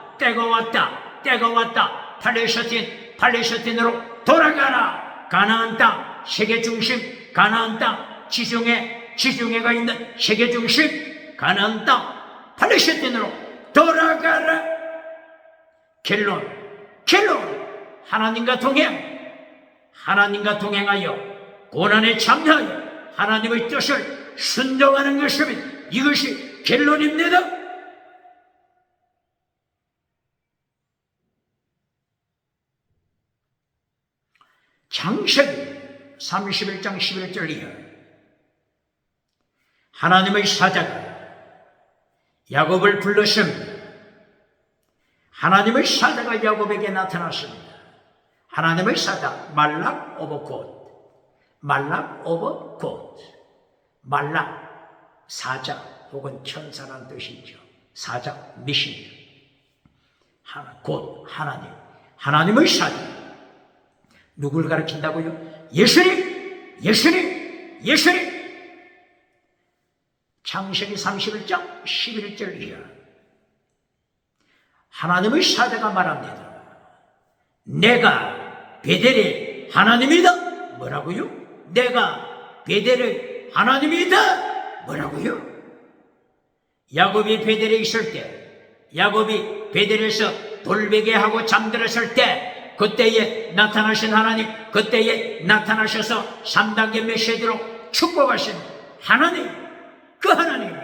팔레스틴으로 돌아가라. 가나안 땅, 세계 중심, 가나안 땅, 지중해가 있는 세계 중심, 가나안 땅, 팔레스틴으로 돌아가라. 결론, 하나님과 동행하여 고난에 참여하여 하나님의 뜻을 순종하는 것입니다. 이것이 결론입니다. 창세기 31장 11절 이하 하나님의 사자가 야곱을 불렀습니다. 하나님의 사자가 야곱에게 나타났습니다. 하나님의 사자 말락 오버 곧, 말락 오버 곧, 말락 사자 혹은 천사란 뜻이죠. 사자 미신, 곧 하나님, 하나님의 사자. 누굴 가르친다고요? 예수님, 예수님, 예수님. 창세기 31장 11절 이하. 하나님의 사자가 말합니다. 내가 베델의 하나님이다. 뭐라고요? 내가 베델의 하나님이다. 뭐라고요? 야곱이 베델에 있을 때, 야곱이 베델에서 돌베개하고 잠들었을 때, 그때에 나타나신 하나님, 그때에 나타나셔서 3단계 메시지로 축복하신 하나님, 그 하나님.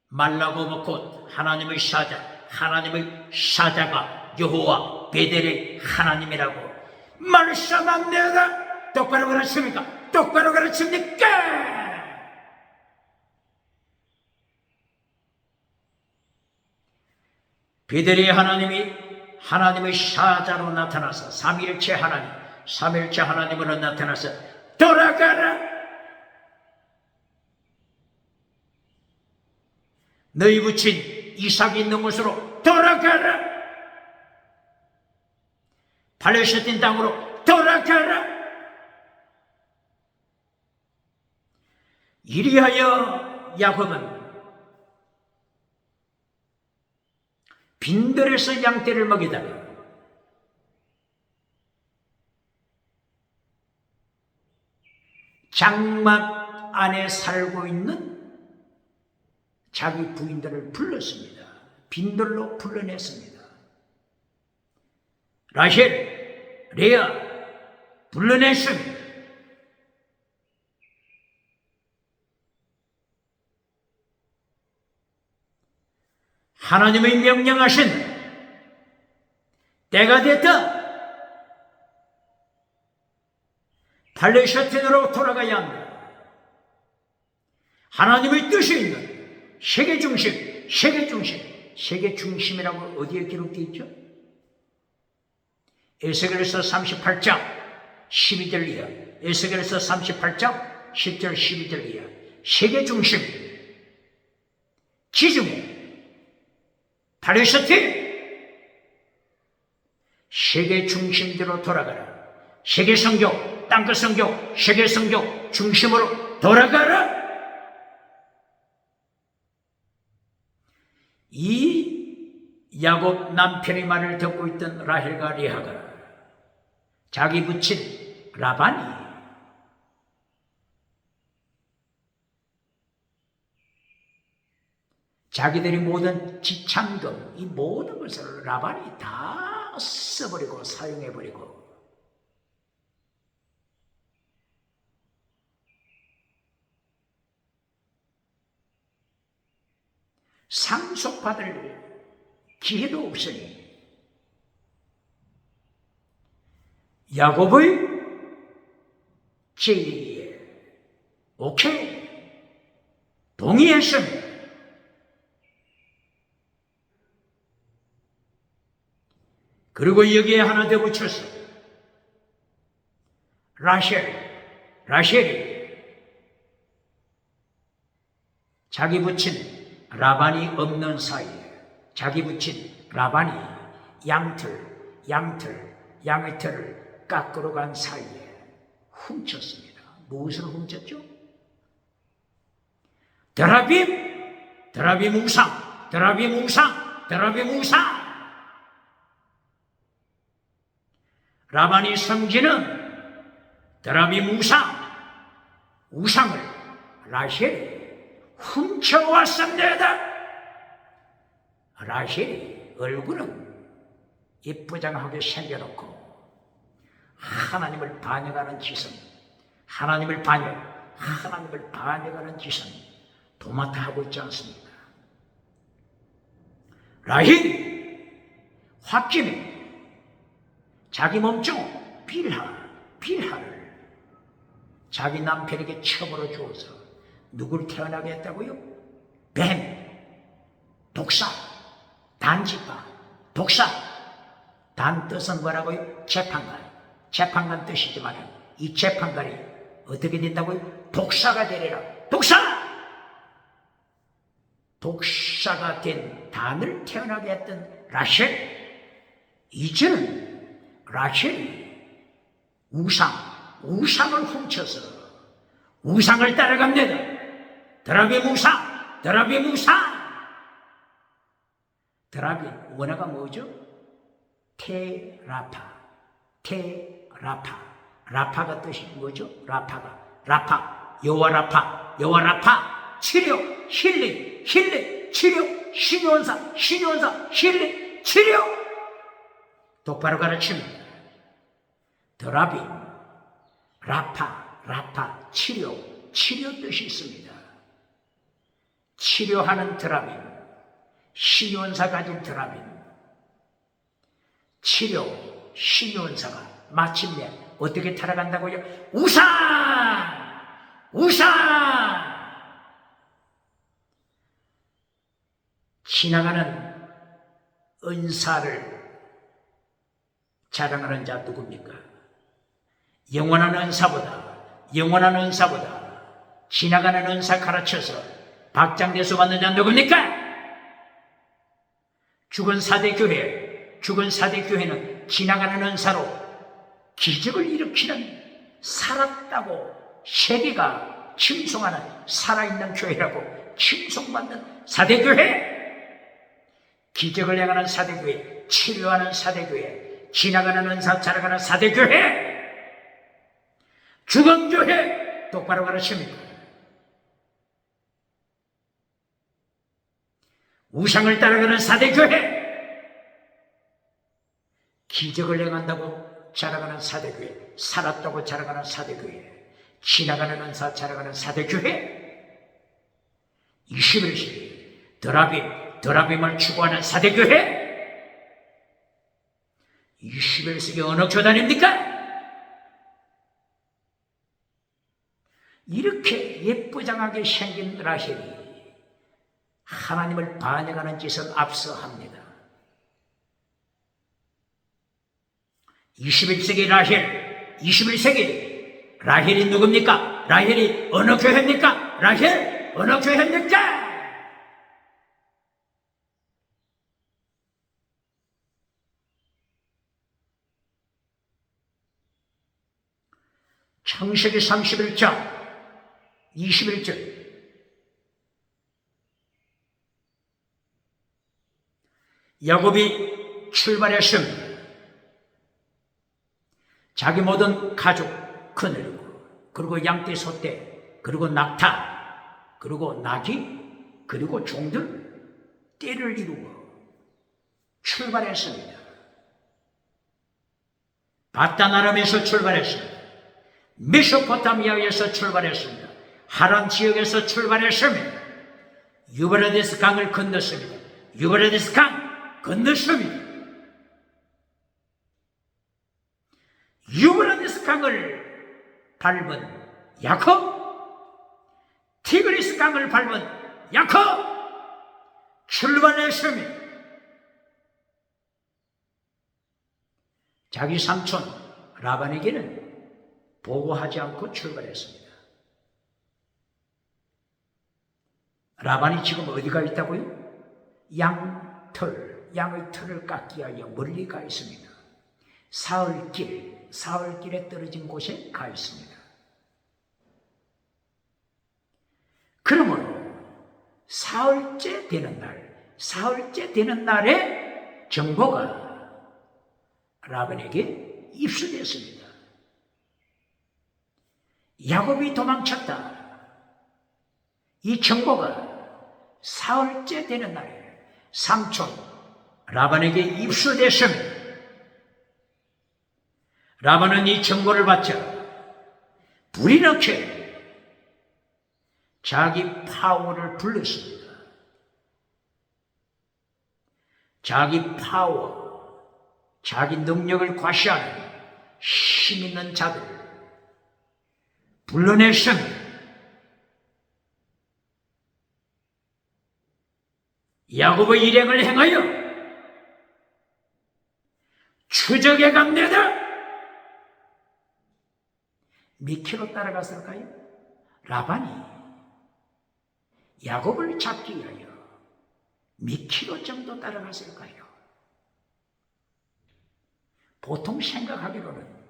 말라고 곧 하나님의 사자, 하나님의 사자가 여호와 베델의 하나님이라고 말씀합니다. 똑바로 가르칩니까? 똑바로 가르칩니까? 베델의 하나님이 하나님의 사자로 나타나서 삼위일체 하나님, 삼위일체 하나님으로 나타나서 돌아가라. 너희 부친 이삭이 있는 곳으로 돌아가라. 팔레스틴 땅으로 돌아가라. 이리하여 야곱은 빈들에서 양떼를 먹이다가 장막 안에 살고 있는 자기 부인들을 불렀습니다. 빈들로 불러냈습니다. 라헬, 레아 불러냈습니다. 하나님의 명령하신 때가 됐다. 팔레스틴으로 돌아가야 한다. 하나님의 뜻이 있는 세계 중심, 세계 중심, 세계 중심이라고 어디에 기록되어 있죠? 에스겔서 38장 12절 이하, 에스겔서 38장 10절 12절 이하. 세계 중심, 지중해, 팔레스틴, 세계 중심대로 돌아가라. 세계 선교, 땅끝 선교, 세계 선교 중심으로 돌아가라. 이 야곱 남편의 말을 듣고 있던 라헬과 레아가 자기 부친 라반이 자기들이 모든 지참금, 이 모든 것을 라반이 다 써버리고 사용해버리고 상속받을 기회도 없으니 야곱의 제의에 오케이 동의했습니다. 그리고 여기에 하나 더 붙였어. 라헬이 자기 부친 라반이 없는 사이에 자기 부친 라반이 양의 털을 깎으러 간 사이에 훔쳤습니다. 무엇을 훔쳤죠? 드라빔 우상. 라반이 섬기는 드라빔 우상을 라헬이 훔쳐왔습니다. 라헬이 얼굴은 이쁘장하게 생겨놓고 하나님을 반역하는 짓은 하나님을 반역하는 짓은 도맡아 하고 있지 않습니까? 라헬이 홧김에 자기 몸종 빌하를 자기 남편에게 처벌해 주어서 누굴 태어나게 했다고요? 뱀, 독사, 단지파, 독사. 단 뜻은 뭐라고요? 재판관. 재판관 뜻이지만 이 재판관이 어떻게 된다고요? 독사가 되리라. 독사! 독사가 된 단을 태어나게 했던 라헬. 이제는 라헬이 우상을 훔쳐서 우상을 따라갑니다. 드라빔 우상, 드라빔 우상. 드라빔 원어가 뭐죠? 테라파, 테라파. 라파가 뜻이 뭐죠? 라파, 여호와 라파. 치료, 힐링, 치료, 신원사, 힐링, 치료. 똑바로 가르칩니다. 드라빔, 라파, 치료 뜻이 있습니다. 치료하는 드라빔, 신원사 가진 드라빔, 치료, 신원사가 마침내 어떻게 타락한다고요? 우상! 지나가는 은사를 자랑하는 자 누굽니까? 영원한 은사보다 지나가는 은사 가르쳐서 박장대소 받는 자 누굽니까? 죽은 사대 교회는 지나가는 은사로 기적을 일으키는 살았다고 세계가 칭송하는 살아있는 교회라고 칭송받는 사대교회. 기적을 행하는 사대교회, 치료하는 사대교회, 지나가는 은사 자랑하는 사대교회. 죽은 교회 똑바로 가르칩니다. 우상을 따라가는 사대교회, 기적을 행한다고 자랑하는 사대교회, 살았다고 자랑하는 사대교회, 지나가는 은사 자랑하는 사대교회. 21세기 드라빔을 추구하는 사대교회. 21세기 어느 교단입니까? 이렇게 예쁘장하게 생긴 라헬이 하나님을 반역하는 짓을 앞서 합니다. 21세기 라헬이 누굽니까? 라헬이 어느 교회입니까? 라헬 어느 교회입니까? 창세기 31장 21절. 야곱이 출발했습니다. 자기 모든 가족 거느리고, 그리고 양떼, 소떼, 그리고 낙타, 그리고 나귀, 그리고 종들, 떼를 이루고 출발했습니다. 바다나람에서 출발했습니다. 메소포타미아에서 출발했습니다. 하란 지역에서 출발했습니다. 유브라데스 강을 건넜습니다. 유브라데스 강 건넜습니다. 유브라데스 강을 밟은 야곱, 티그리스 강을 밟은 야곱 출발했습니다. 자기 삼촌 라반에게는 보고하지 않고 출발했습니다. 라반이 지금 어디가 있다고요? 양의 털을 깎기 위하여 멀리 가 있습니다. 사흘길에 떨어진 곳에 가 있습니다. 그러므로 사흘째 되는 날에 정보가 라반에게 입수됐습니다. 야곱이 도망쳤다. 이 정보가 사흘째 되는 날에 삼촌 라반에게 입수됐습니다. 라반은 이 정보를 받자 불이 나게 자기 파워를 불렀습니다. 자기 파워, 자기 능력을 과시하는 힘 있는 자들 불러냈습니다. 야곱의 일행을 행하여 추적해 갑니다. 몇 킬로 따라갔을까요? 라반이 야곱을 잡기 위하여 몇 킬로 정도 따라갔을까요? 보통 생각하기로는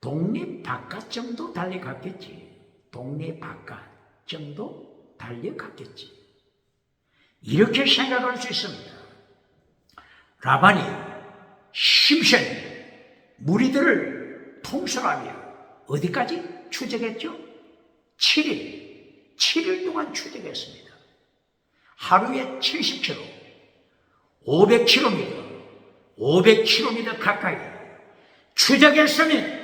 동네 바깥 정도 달려갔겠지. 동네 바깥 정도 달려갔겠지. 이렇게 생각할 수 있습니다. 라반이 심신 무리들을 통솔하며 어디까지 추적했죠? 7일 동안 추적했습니다. 하루에 70km, 500km 가까이 추적했습니다.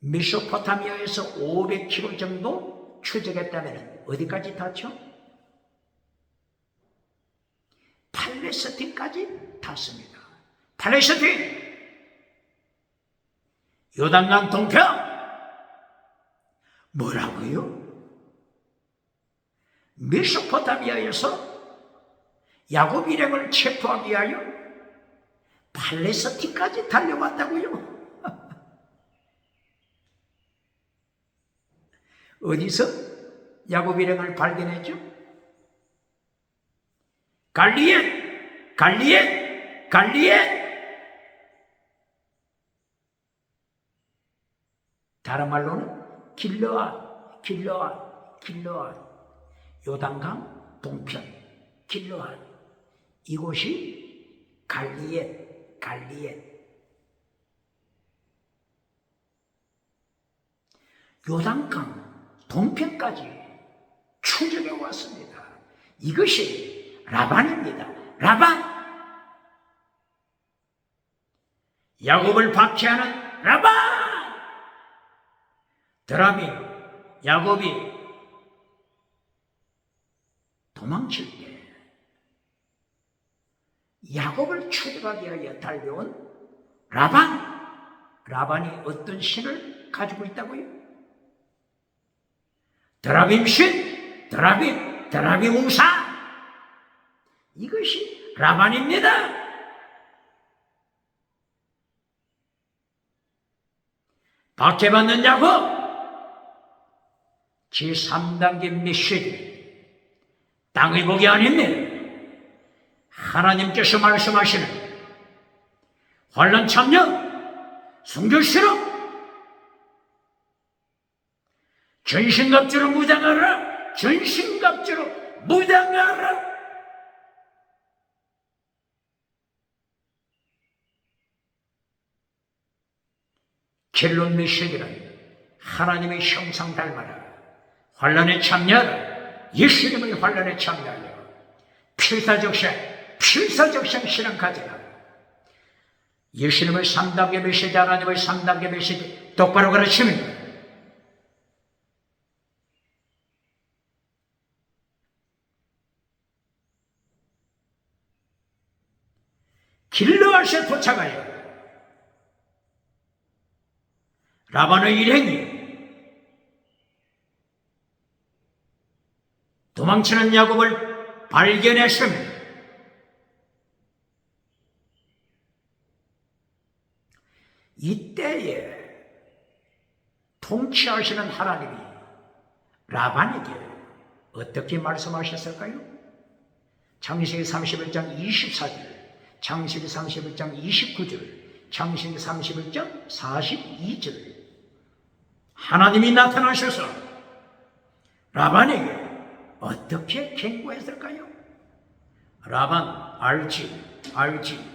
메소포타미아에서 500km 정도 추적했다면 어디까지 닿죠? 팔레스틴까지 닿습니다. 팔레스틴! 요단강 동편! 뭐라고요? 메소포타미아에서 야곱 일행을 체포하기 위하여 팔레스틴까지 달려왔다고요? 어디서 야곱 일행을 발견했죠? 갈리에! 다른 말로는 길르앗. 요단강 동편 길르앗. 이곳이 갈리엣. 요단강 동편까지 추적해 왔습니다. 이것이 라반입니다. 라반! 야곱을 박해하는 라반! 드라미, 야곱이 도망칠 때 야곱을 추적하기 위하여 달려온 라반이 어떤 신을 가지고 있다고요? 드라빔 신, 드라빔 우사. 이것이 라반입니다. 박해받는 야곱, 제3단계 메시지, 땅의 복이 아닙니다. 하나님께서 말씀하시는 환난 참여, 순교 실험, 전신갑주로 무장하라. 켈론 메시지는 하나님의 형상 닮아라. 환난에 참여하라. 예수님의 환난에 참여하라. 필사적생 신앙 가져라. 예수님의 3단계 메시지, 하나님의 3단계 메시지 똑바로 가르칩니다. 길르앗에 도착하여 라반의 일행이 도망치는 야곱을 발견했습니다. 이때에 통치하시는 하나님이 라반에게 어떻게 말씀하셨을까요? 창세기 31장 24절, 창세기 31장 29절, 창세기 31장 42절. 하나님이 나타나셔서 라반에게 어떻게 경고했을까요? 라반, 알지.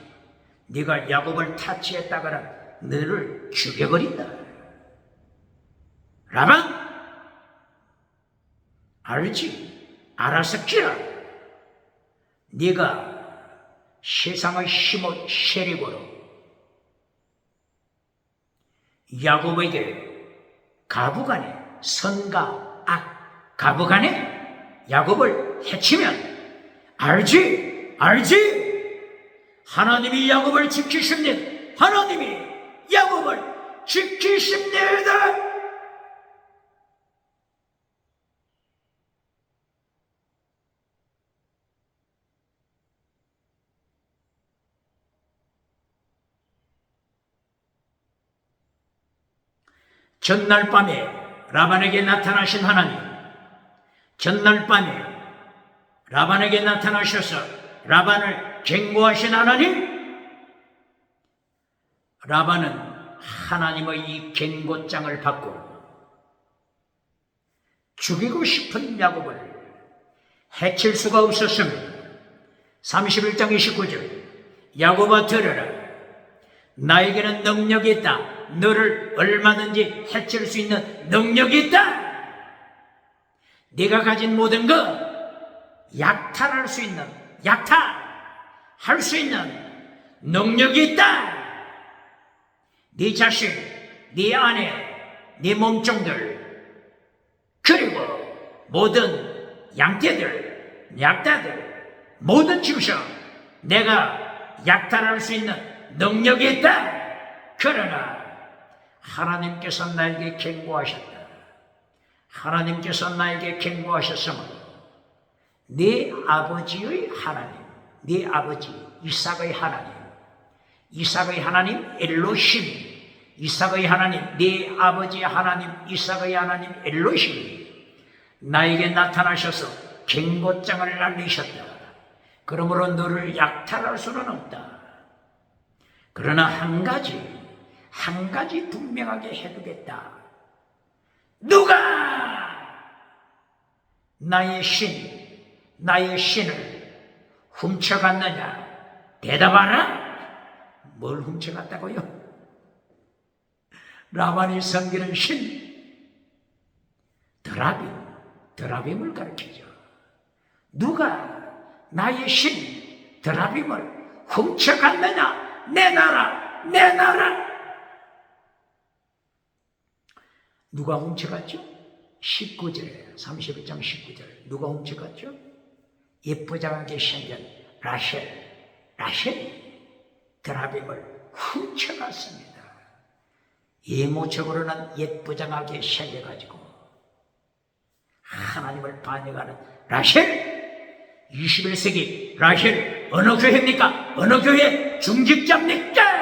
네가 야곱을 타치했다가는 너를 죽여버린다. 라반, 알았을지라. 네가 세상의 힘을 세력으로 야곱에게 가부간에 선과 악, 가부간에 야곱을 해치면 알지. 하나님이 야곱을 지키십니다. 하나님이 야곱을 지키십니다. 전날 밤에 라반에게 나타나신 하나님, 전날 밤에 라반에게 나타나셔서 라반을 경고하신 하나님, 라반은 하나님의 이 경고장을 받고 죽이고 싶은 야곱을 해칠 수가 없었습니다. 31장 29절, 야곱아 들으라. 나에게는 능력이 있다. 너를 얼마든지 해칠 수 있는 능력이 있다. 네가 가진 모든 것 약탈할 수 있는, 약탈할 수 있는 능력이 있다. 네 자식, 네 아내, 네 몸종들, 그리고 모든 양떼들, 약다들, 모든 짐승 내가 약탈할 수 있는 능력이 있다. 그러나 하나님께서 나에게 경고하셨다. 하나님께서 나에게 경고하셨으므로 네 아버지의 하나님, 네 아버지 이삭의 하나님, 이삭의 하나님 엘로힘, 이삭의 하나님, 네 아버지의 하나님 이삭의 하나님 엘로힘이 나에게 나타나셔서 경고장을 날리셨다. 그러므로 너를 약탈할 수는 없다. 그러나 한 가지 분명하게 해두겠다. 누가 나의 신을 훔쳐갔느냐? 대답하라. 뭘 훔쳐갔다고요? 라반이 섬기는 신, 드라빔을 가르치죠. 누가 나의 신, 드라빔을 훔쳐갔느냐? 내놔라. 누가 훔쳐갔죠? 19절에 31장 19절 누가 훔쳐갔죠? 예쁘장하게 생긴 라헬이 드라빔을 훔쳐갔습니다. 예모적으로는 예쁘장하게 생겨가지고 하나님을 반역하는 라헬, 21세기 라헬 어느 교회입니까? 어느 교회 중직자입니까?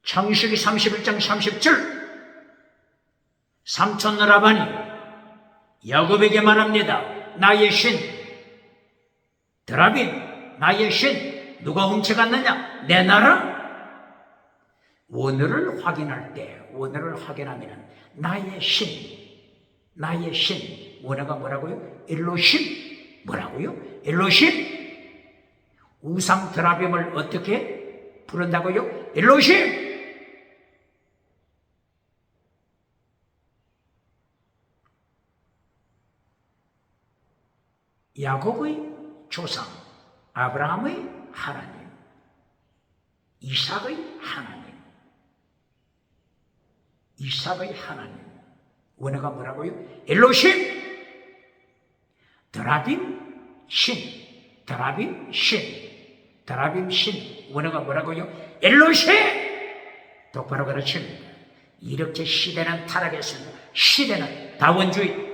창세기 31장 30절 삼촌 라반이 야곱에게 말합니다. 나의 신 드라빔, 나의 신 누가 훔쳐갔느냐? 내놔라. 원어를 확인하면 나의 신 원어가 뭐라고요? 엘로힘. 뭐라고요? 엘로힘. 우상 드라빔을 어떻게 부른다고요? 엘로힘. 야곱의 조상 아브라함의 하나님, 이삭의 하나님 원어가 뭐라고요? 엘로힘. 드라빔 신 원어가 뭐라고요? 엘로힘. 똑바로 가르칩니다. 이렇게 시대는 타락했습니다. 시대는 다원주의로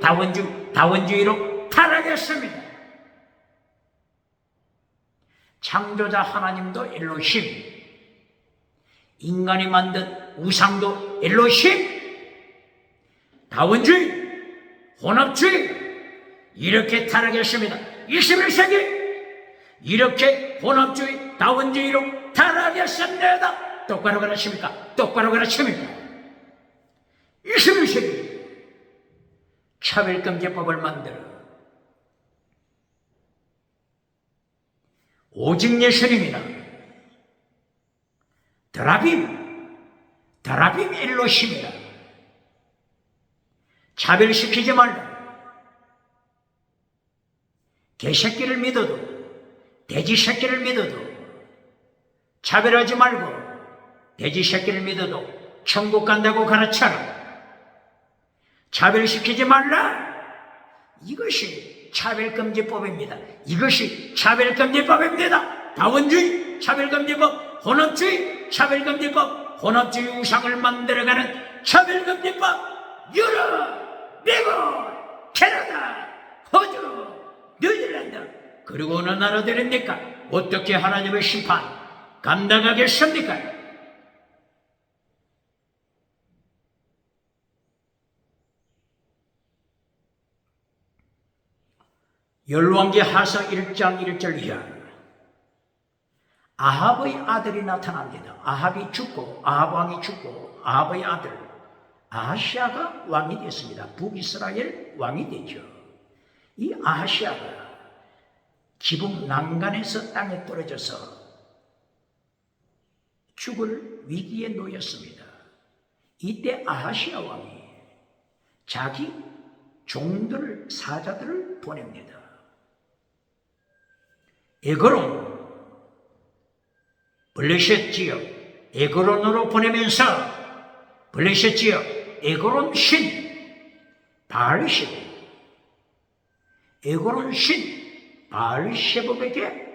타락했습니다. 창조자 하나님도 엘로힘, 인간이 만든 우상도 엘로힘, 다원주의, 혼합주의 이렇게 타락했습니다. 21세기 이렇게 혼합주의, 다원주의로 타락했습니다. 똑바로 가르칩니까? 똑바로 가르칩니까? 21세기 차별금지법을 만들어 오직 예수님이나 드라빔 엘로힘이라 차별시키지 말라. 개새끼를 믿어도 돼지새끼를 믿어도 차별하지 말고 돼지새끼를 믿어도 천국 간다고 가르쳐라. 차별시키지 말라. 이것이 차별금지법입니다. 이것이 차별금지법입니다. 다원주의 차별금지법, 혼합주의 차별금지법, 혼합주의 우상을 만들어가는 차별금지법. 유럽, 미국, 캐나다, 호주, 뉴질랜드, 그리고 어느 나라들입니까? 어떻게 하나님의 심판 감당하겠습니까? 열왕기 하서 1장 1절 이하, 아합의 아들이 나타납니다. 아합이 죽고, 아합 왕이 죽고, 아합의 아들 아하시아가 왕이 됐습니다. 북이스라엘 왕이 됐죠. 이 아하시아가 지붕 난간에서 땅에 떨어져서 죽을 위기에 놓였습니다. 이때 아하시아 왕이 자기 종들을, 사자들을 보냅니다. 에그론, 블레셋 지역 에그론으로 보내면서 블레셋 지역 에그론 신 바알셰브, 에그론 신 바알셰브에게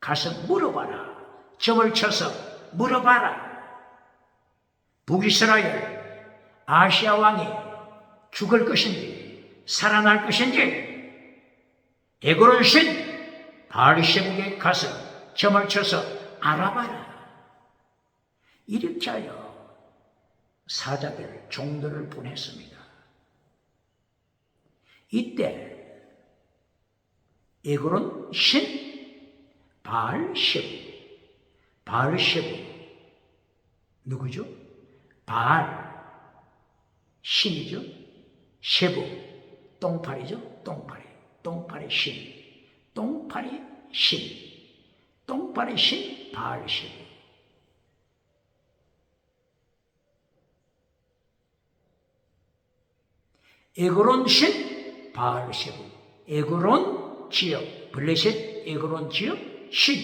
가서 물어봐라. 점을 쳐서 물어봐라. 북이스라엘 아시아 왕이 죽을 것인지 살아날 것인지 에그론 신 바알셰브에게 가서 점을 쳐서 알아봐라. 이렇게 하여 사자들, 종들을 보냈습니다. 이때 에그론 신 바알셰브, 바알셰브 누구죠? 바알 신이죠. 셰브 똥파리죠. 똥파리 신, 똥파리 신 바알셰브. 에그론 신 바알셰브, 에그론 지역, 블레셋 에그론 지역 신,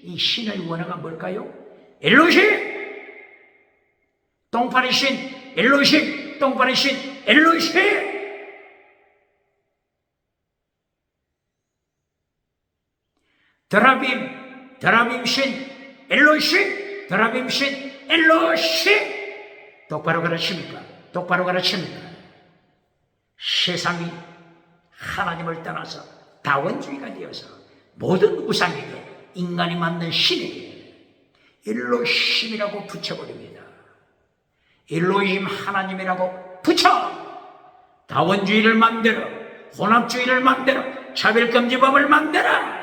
이 신의 원어가 뭘까요? 엘로힘, 똥파리 신, 엘로힘, 똥파리 신, 엘로힘. 드라빔 신, 엘로힘, 드라빔 신, 엘로힘. 똑바로 가르칩니까? 똑바로 가르칩니까? 세상이 하나님을 떠나서 다원주의가 되어서 모든 우상에게, 인간이 만든 신에게 엘로힘이라고 붙여버립니다. 엘로힘 하나님이라고 붙여 다원주의를 만들어, 혼합주의를 만들어, 차별금지법을 만들어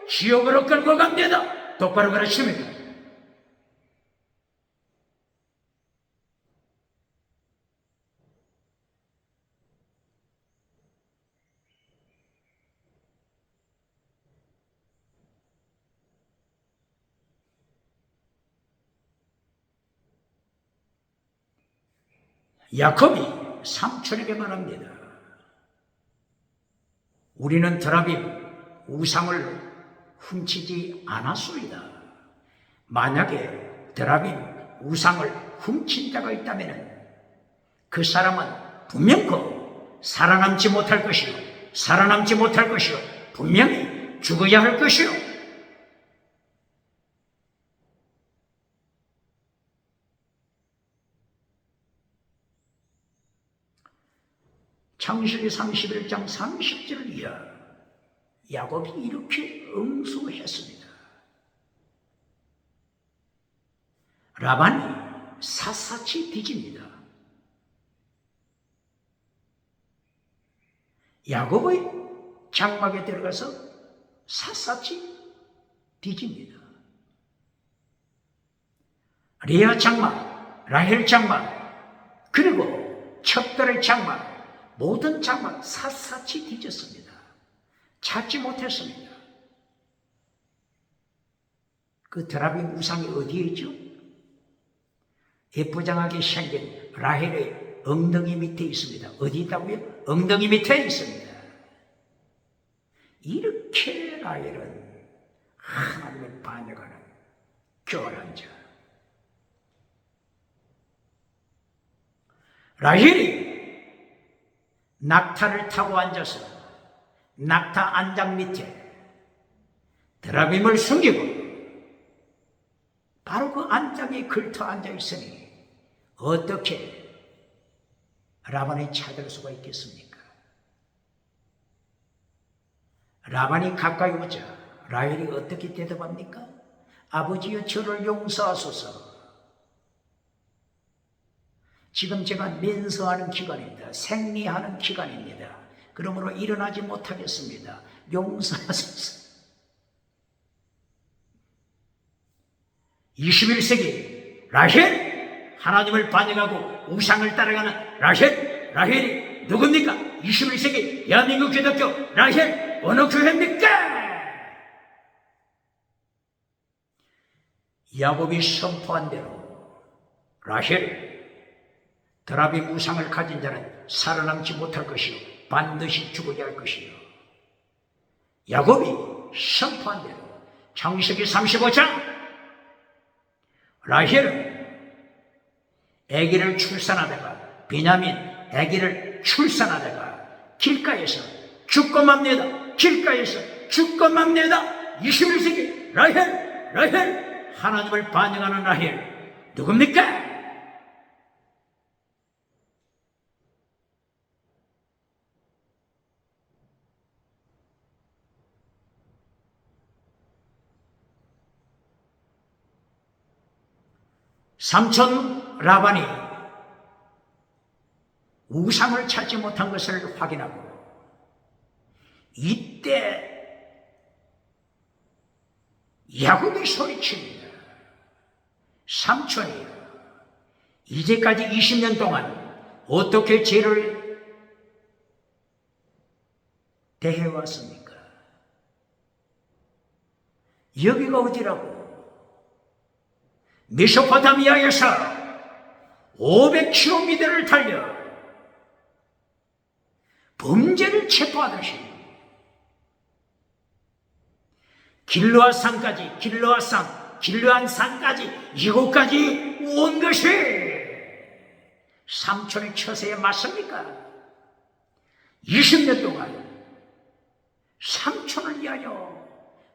지옥으로 끌고 갑니다. 똑바로 가르칩니다. 야곱이 삼촌에게 말합니다. 우리는 드라빔 우상을 훔치지 않았소이다. 만약에 드라빔 우상을 훔친 자가 있다면 그 사람은 분명코 살아남지 못할 것이요, 분명히 죽어야 할 것이요. 창세기 31장 30절 이하, 야곱이 이렇게 응수했습니다. 라반이 샅샅이 뒤집니다. 야곱의 장막에 들어가서 샅샅이 뒤집니다. 레아 장막, 라헬 장막, 그리고 첩들의 장막, 모든 장막 샅샅이 뒤졌습니다. 찾지 못했습니다. 그 드라빔 우상이 어디에 있죠? 예쁘장하게 생긴 라헬의 엉덩이 밑에 있습니다. 어디 있다고요? 엉덩이 밑에 있습니다. 이렇게 라헬은 하나님을 반역하는 교활한 자. 라헬이 낙타를 타고 앉아서 낙타 안장 밑에 드라빔을 숨기고 바로 그 안장에 걸터 앉아 있으니 어떻게 라반이 찾을 수가 있겠습니까? 라반이 가까이 오자 라헬이 어떻게 대답합니까? 아버지여 저를 용서하소서. 지금 제가 면서하는 기간입니다. 생리하는 기간입니다. 그러므로 일어나지 못하겠습니다. 용서하소서. 21세기 라헬, 하나님을 반역하고 우상을 따라가는 라헬이 누굽니까? 21세기 대한민국 기독교 라헬 어느 교회입니까? 야곱이 선포한 대로 라헬, 드라빔 우상을 가진 자는 살아남지 못할 것이요 반드시 죽어야 할 것이요. 야곱이 선포한 대로 창세기 35장 라헬은 아기를 출산하다가 베냐민 아기를 출산하다가 길가에서 죽고 맙니다. 길가에서 죽고 맙니다. 21세기 라헬 하나님을 반영하는 라헬 누굽니까? 삼촌 라반이 우상을 찾지 못한 것을 확인하고 이때 야곱이 소리칩니다. 삼촌이 이제까지 20년 동안 어떻게 죄를 대해왔습니까? 여기가 어디라고? 메소포타미아에서 500km를 달려 범죄를 체포하듯이 길르앗 산까지 이곳까지 온 것이 삼촌의 처세에 맞습니까? 20년 동안 삼촌을 위하여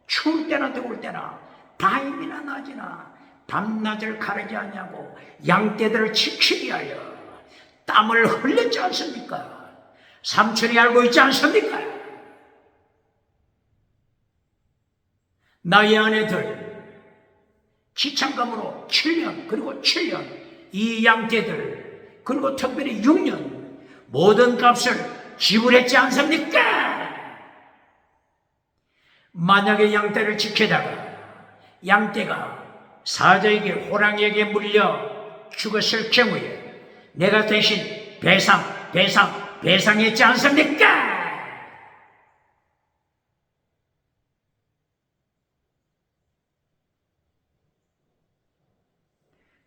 추울 때나 더울 때나 밤이나 낮이나 밤낮을 가리지 않냐고 양떼들을 지키기 위하여 땀을 흘렸지 않습니까? 삼촌이 알고 있지 않습니까? 나의 아내들 지참감으로 7년 그리고 7년 이 양떼들 그리고 특별히 6년 모든 값을 지불했지 않습니까? 만약에 양떼를 지키다가 양떼가 사자에게 호랑이에게 물려 죽었을 경우에 내가 대신 배상했지 않습니까?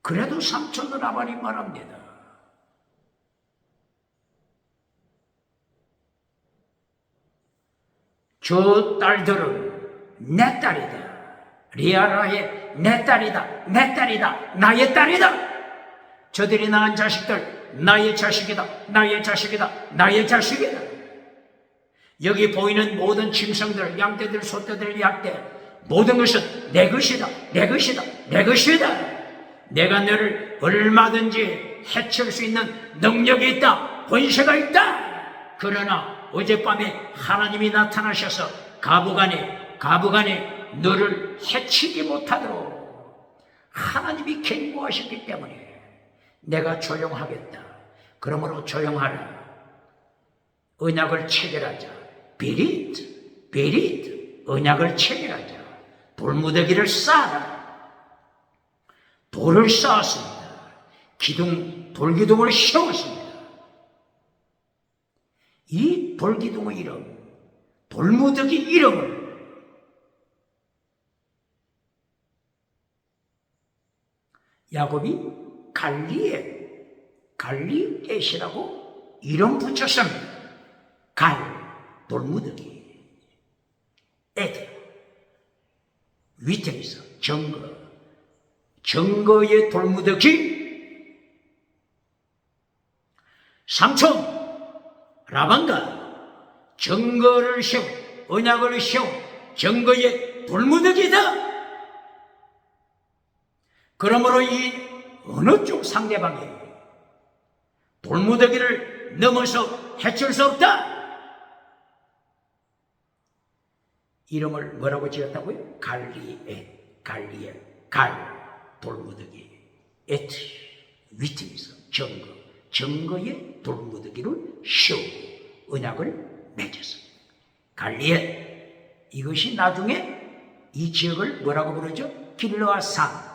그래도 삼촌 라반이 말합니다. 저 딸들은 내 딸이다. 리아라의 내 딸이다. 나의 딸이다. 저들이 낳은 자식들 나의 자식이다. 여기 보이는 모든 짐승들, 양떼들, 소떼들, 약떼 모든 것은 내 것이다. 내가 너를 얼마든지 해칠 수 있는 능력이 있다. 권세가 있다. 그러나 어젯밤에 하나님이 나타나셔서 가부간에 너를 해치지 못하도록 하나님이 경고하셨기 때문에 내가 조용하겠다. 그러므로 조용하라. 언약을 체결하자. 비릿 언약을 체결하자. 돌무더기를 쌓아라. 돌을 쌓았습니다. 돌기둥을 세웠습니다. 이 돌기둥의 이름, 돌무더기 이름을 야곱이 갈리엣이라고 이름 붙였습니다. 돌무더기. 위태에서 증거의 돌무더기. 삼촌 라반과 증거를 세운, 언약을 세운 증거의 돌무더기다. 그러므로 이 어느 쪽 상대방이 돌무더기를 넘어서 해칠 수 없다. 이름을 뭐라고 지었다고요? 갈리엣, 돌무더기, 에트, 위트니스, 증거의 돌무더기를 세우고 언약을 맺었습니다. 갈리엣, 이것이 나중에 이 지역을 뭐라고 부르죠? 길르앗산,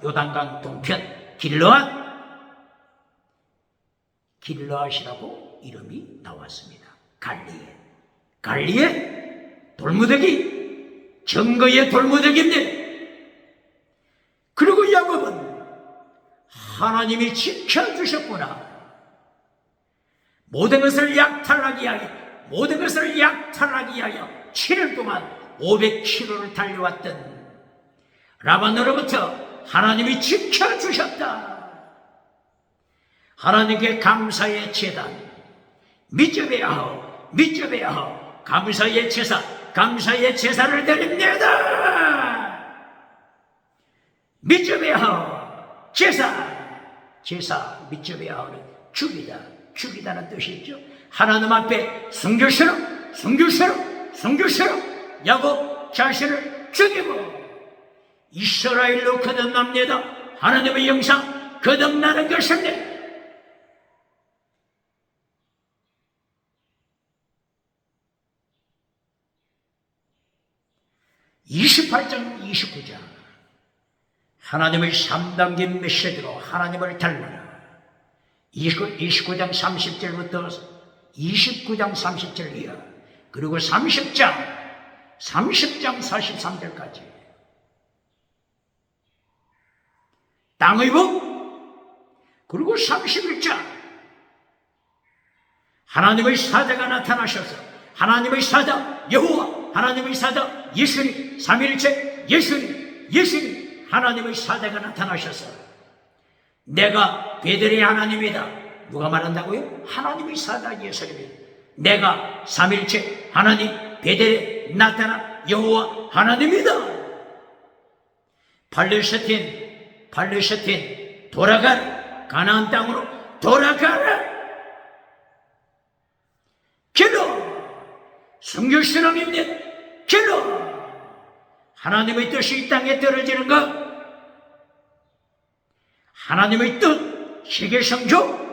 요단강 동편 길르앗이라고 이름이 나왔습니다. 갈리엣, 돌무더기, 증거의 돌무더기입니다. 그리고 야곱은 하나님이 지켜주셨구나. 모든 것을 약탈하기 위하여 7일 동안 500km를 달려왔던 라반으로부터 하나님이 지켜주셨다. 하나님께 감사의 제단, 미즈베아호, 감사의 제사를 드립니다. 미즈베아호, 제사, 미즈베아호는 죽이다는 뜻이 있죠. 하나님 앞에 순교처럼 야곱 자신을 죽이고 이스라엘로 거듭납니다. 하나님의 영상 거듭나는 것입니다. 28장 29장 하나님의 3단계 메시지로 하나님을 닮아라. 29장 30절부터 29장 30절 이하, 그리고 30장 43절까지 땅의 복, 그리고 31장 하나님의 사자가 나타나셔서 하나님의 사자 여호와, 하나님의 사자 예수님, 삼위일체 예수님 하나님의 사자가 나타나셔서 내가 베들의 하나님이다. 누가 말한다고요? 하나님의 사자 예수님이 내가 삼위일체 하나님 베들에 나타나 여호와 하나님이다. 팔레스틴 돌아가라. 가나안 땅으로 돌아가라. 기도 순교신앙입니다. 기도 하나님의 뜻이 이 땅에 떨어지는 것, 하나님의 뜻, 세계 성조.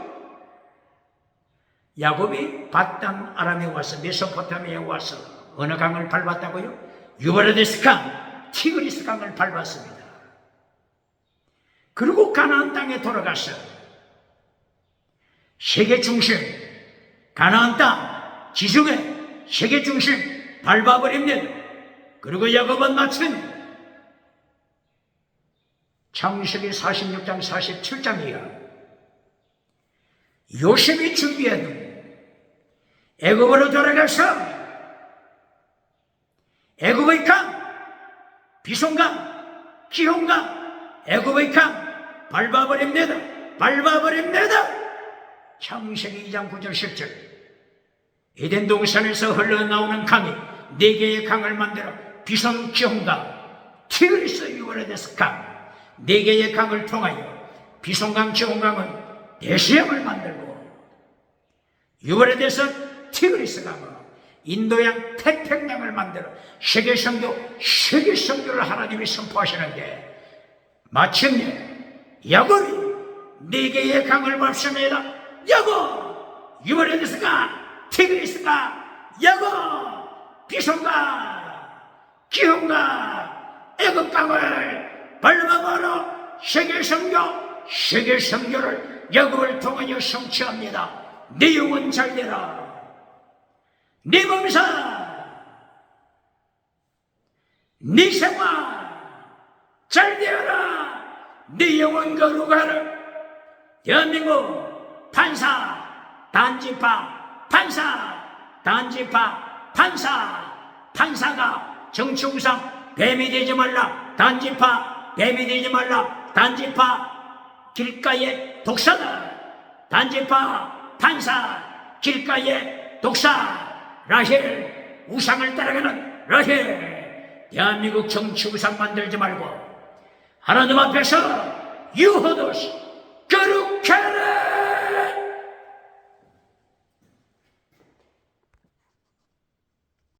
야곱이 바단 아람에 와서 메소포타미아에 와서 어느 강을 밟았다고요? 유브라데스 강, 티그리스 강을 밟았습니다. 그리고 가나안 땅에 돌아가서 세계 중심, 가나안 땅 지중해 세계 중심 밟아버립니다. 그리고 야곱은 마침 창세기 46장 47장 이하 요셉이 준비한 애굽으로 돌아가서 애굽의 강, 비손강, 기홈강, 애굽의 강 밟아버립니다. 창세기 2장 9절 10절 에덴 동산에서 흘러나오는 강이 4개의 강을 만들어 비손, 기홈강, 티그리스, 유브라데스 강 4개의 강을 통하여 비손강, 기홈강은 대시양을 만들고 유브라데스, 티그리스 강으로 인도양 태평양을 만들어 세계 선교를 하나님이 선포하시는데 마침내 야곱이 4개의 강을 밟습니다. 야곱, 유브라데스 강, 티그리스 강, 야곱, 비손강, 기홈강, 애굽 강을 밟아버려 세계 선교를 야곱을 통하여 성취합니다. 네 영혼 잘 되라. 네 범사, 네 생활 잘 되어라. 네 영혼 거룩하라. 대한민국 판사, 단지파, 판사가 정치우상 뱀이 되지 말라. 단지파 뱀이 되지 말라. 단지파 길가의 독사다. 단지파 판사 길가의 독사 라헬, 우상을 따라가는 라헬, 대한민국 정치 우상 만들지 말고 하나님 앞에서 유호도시 거룩해라.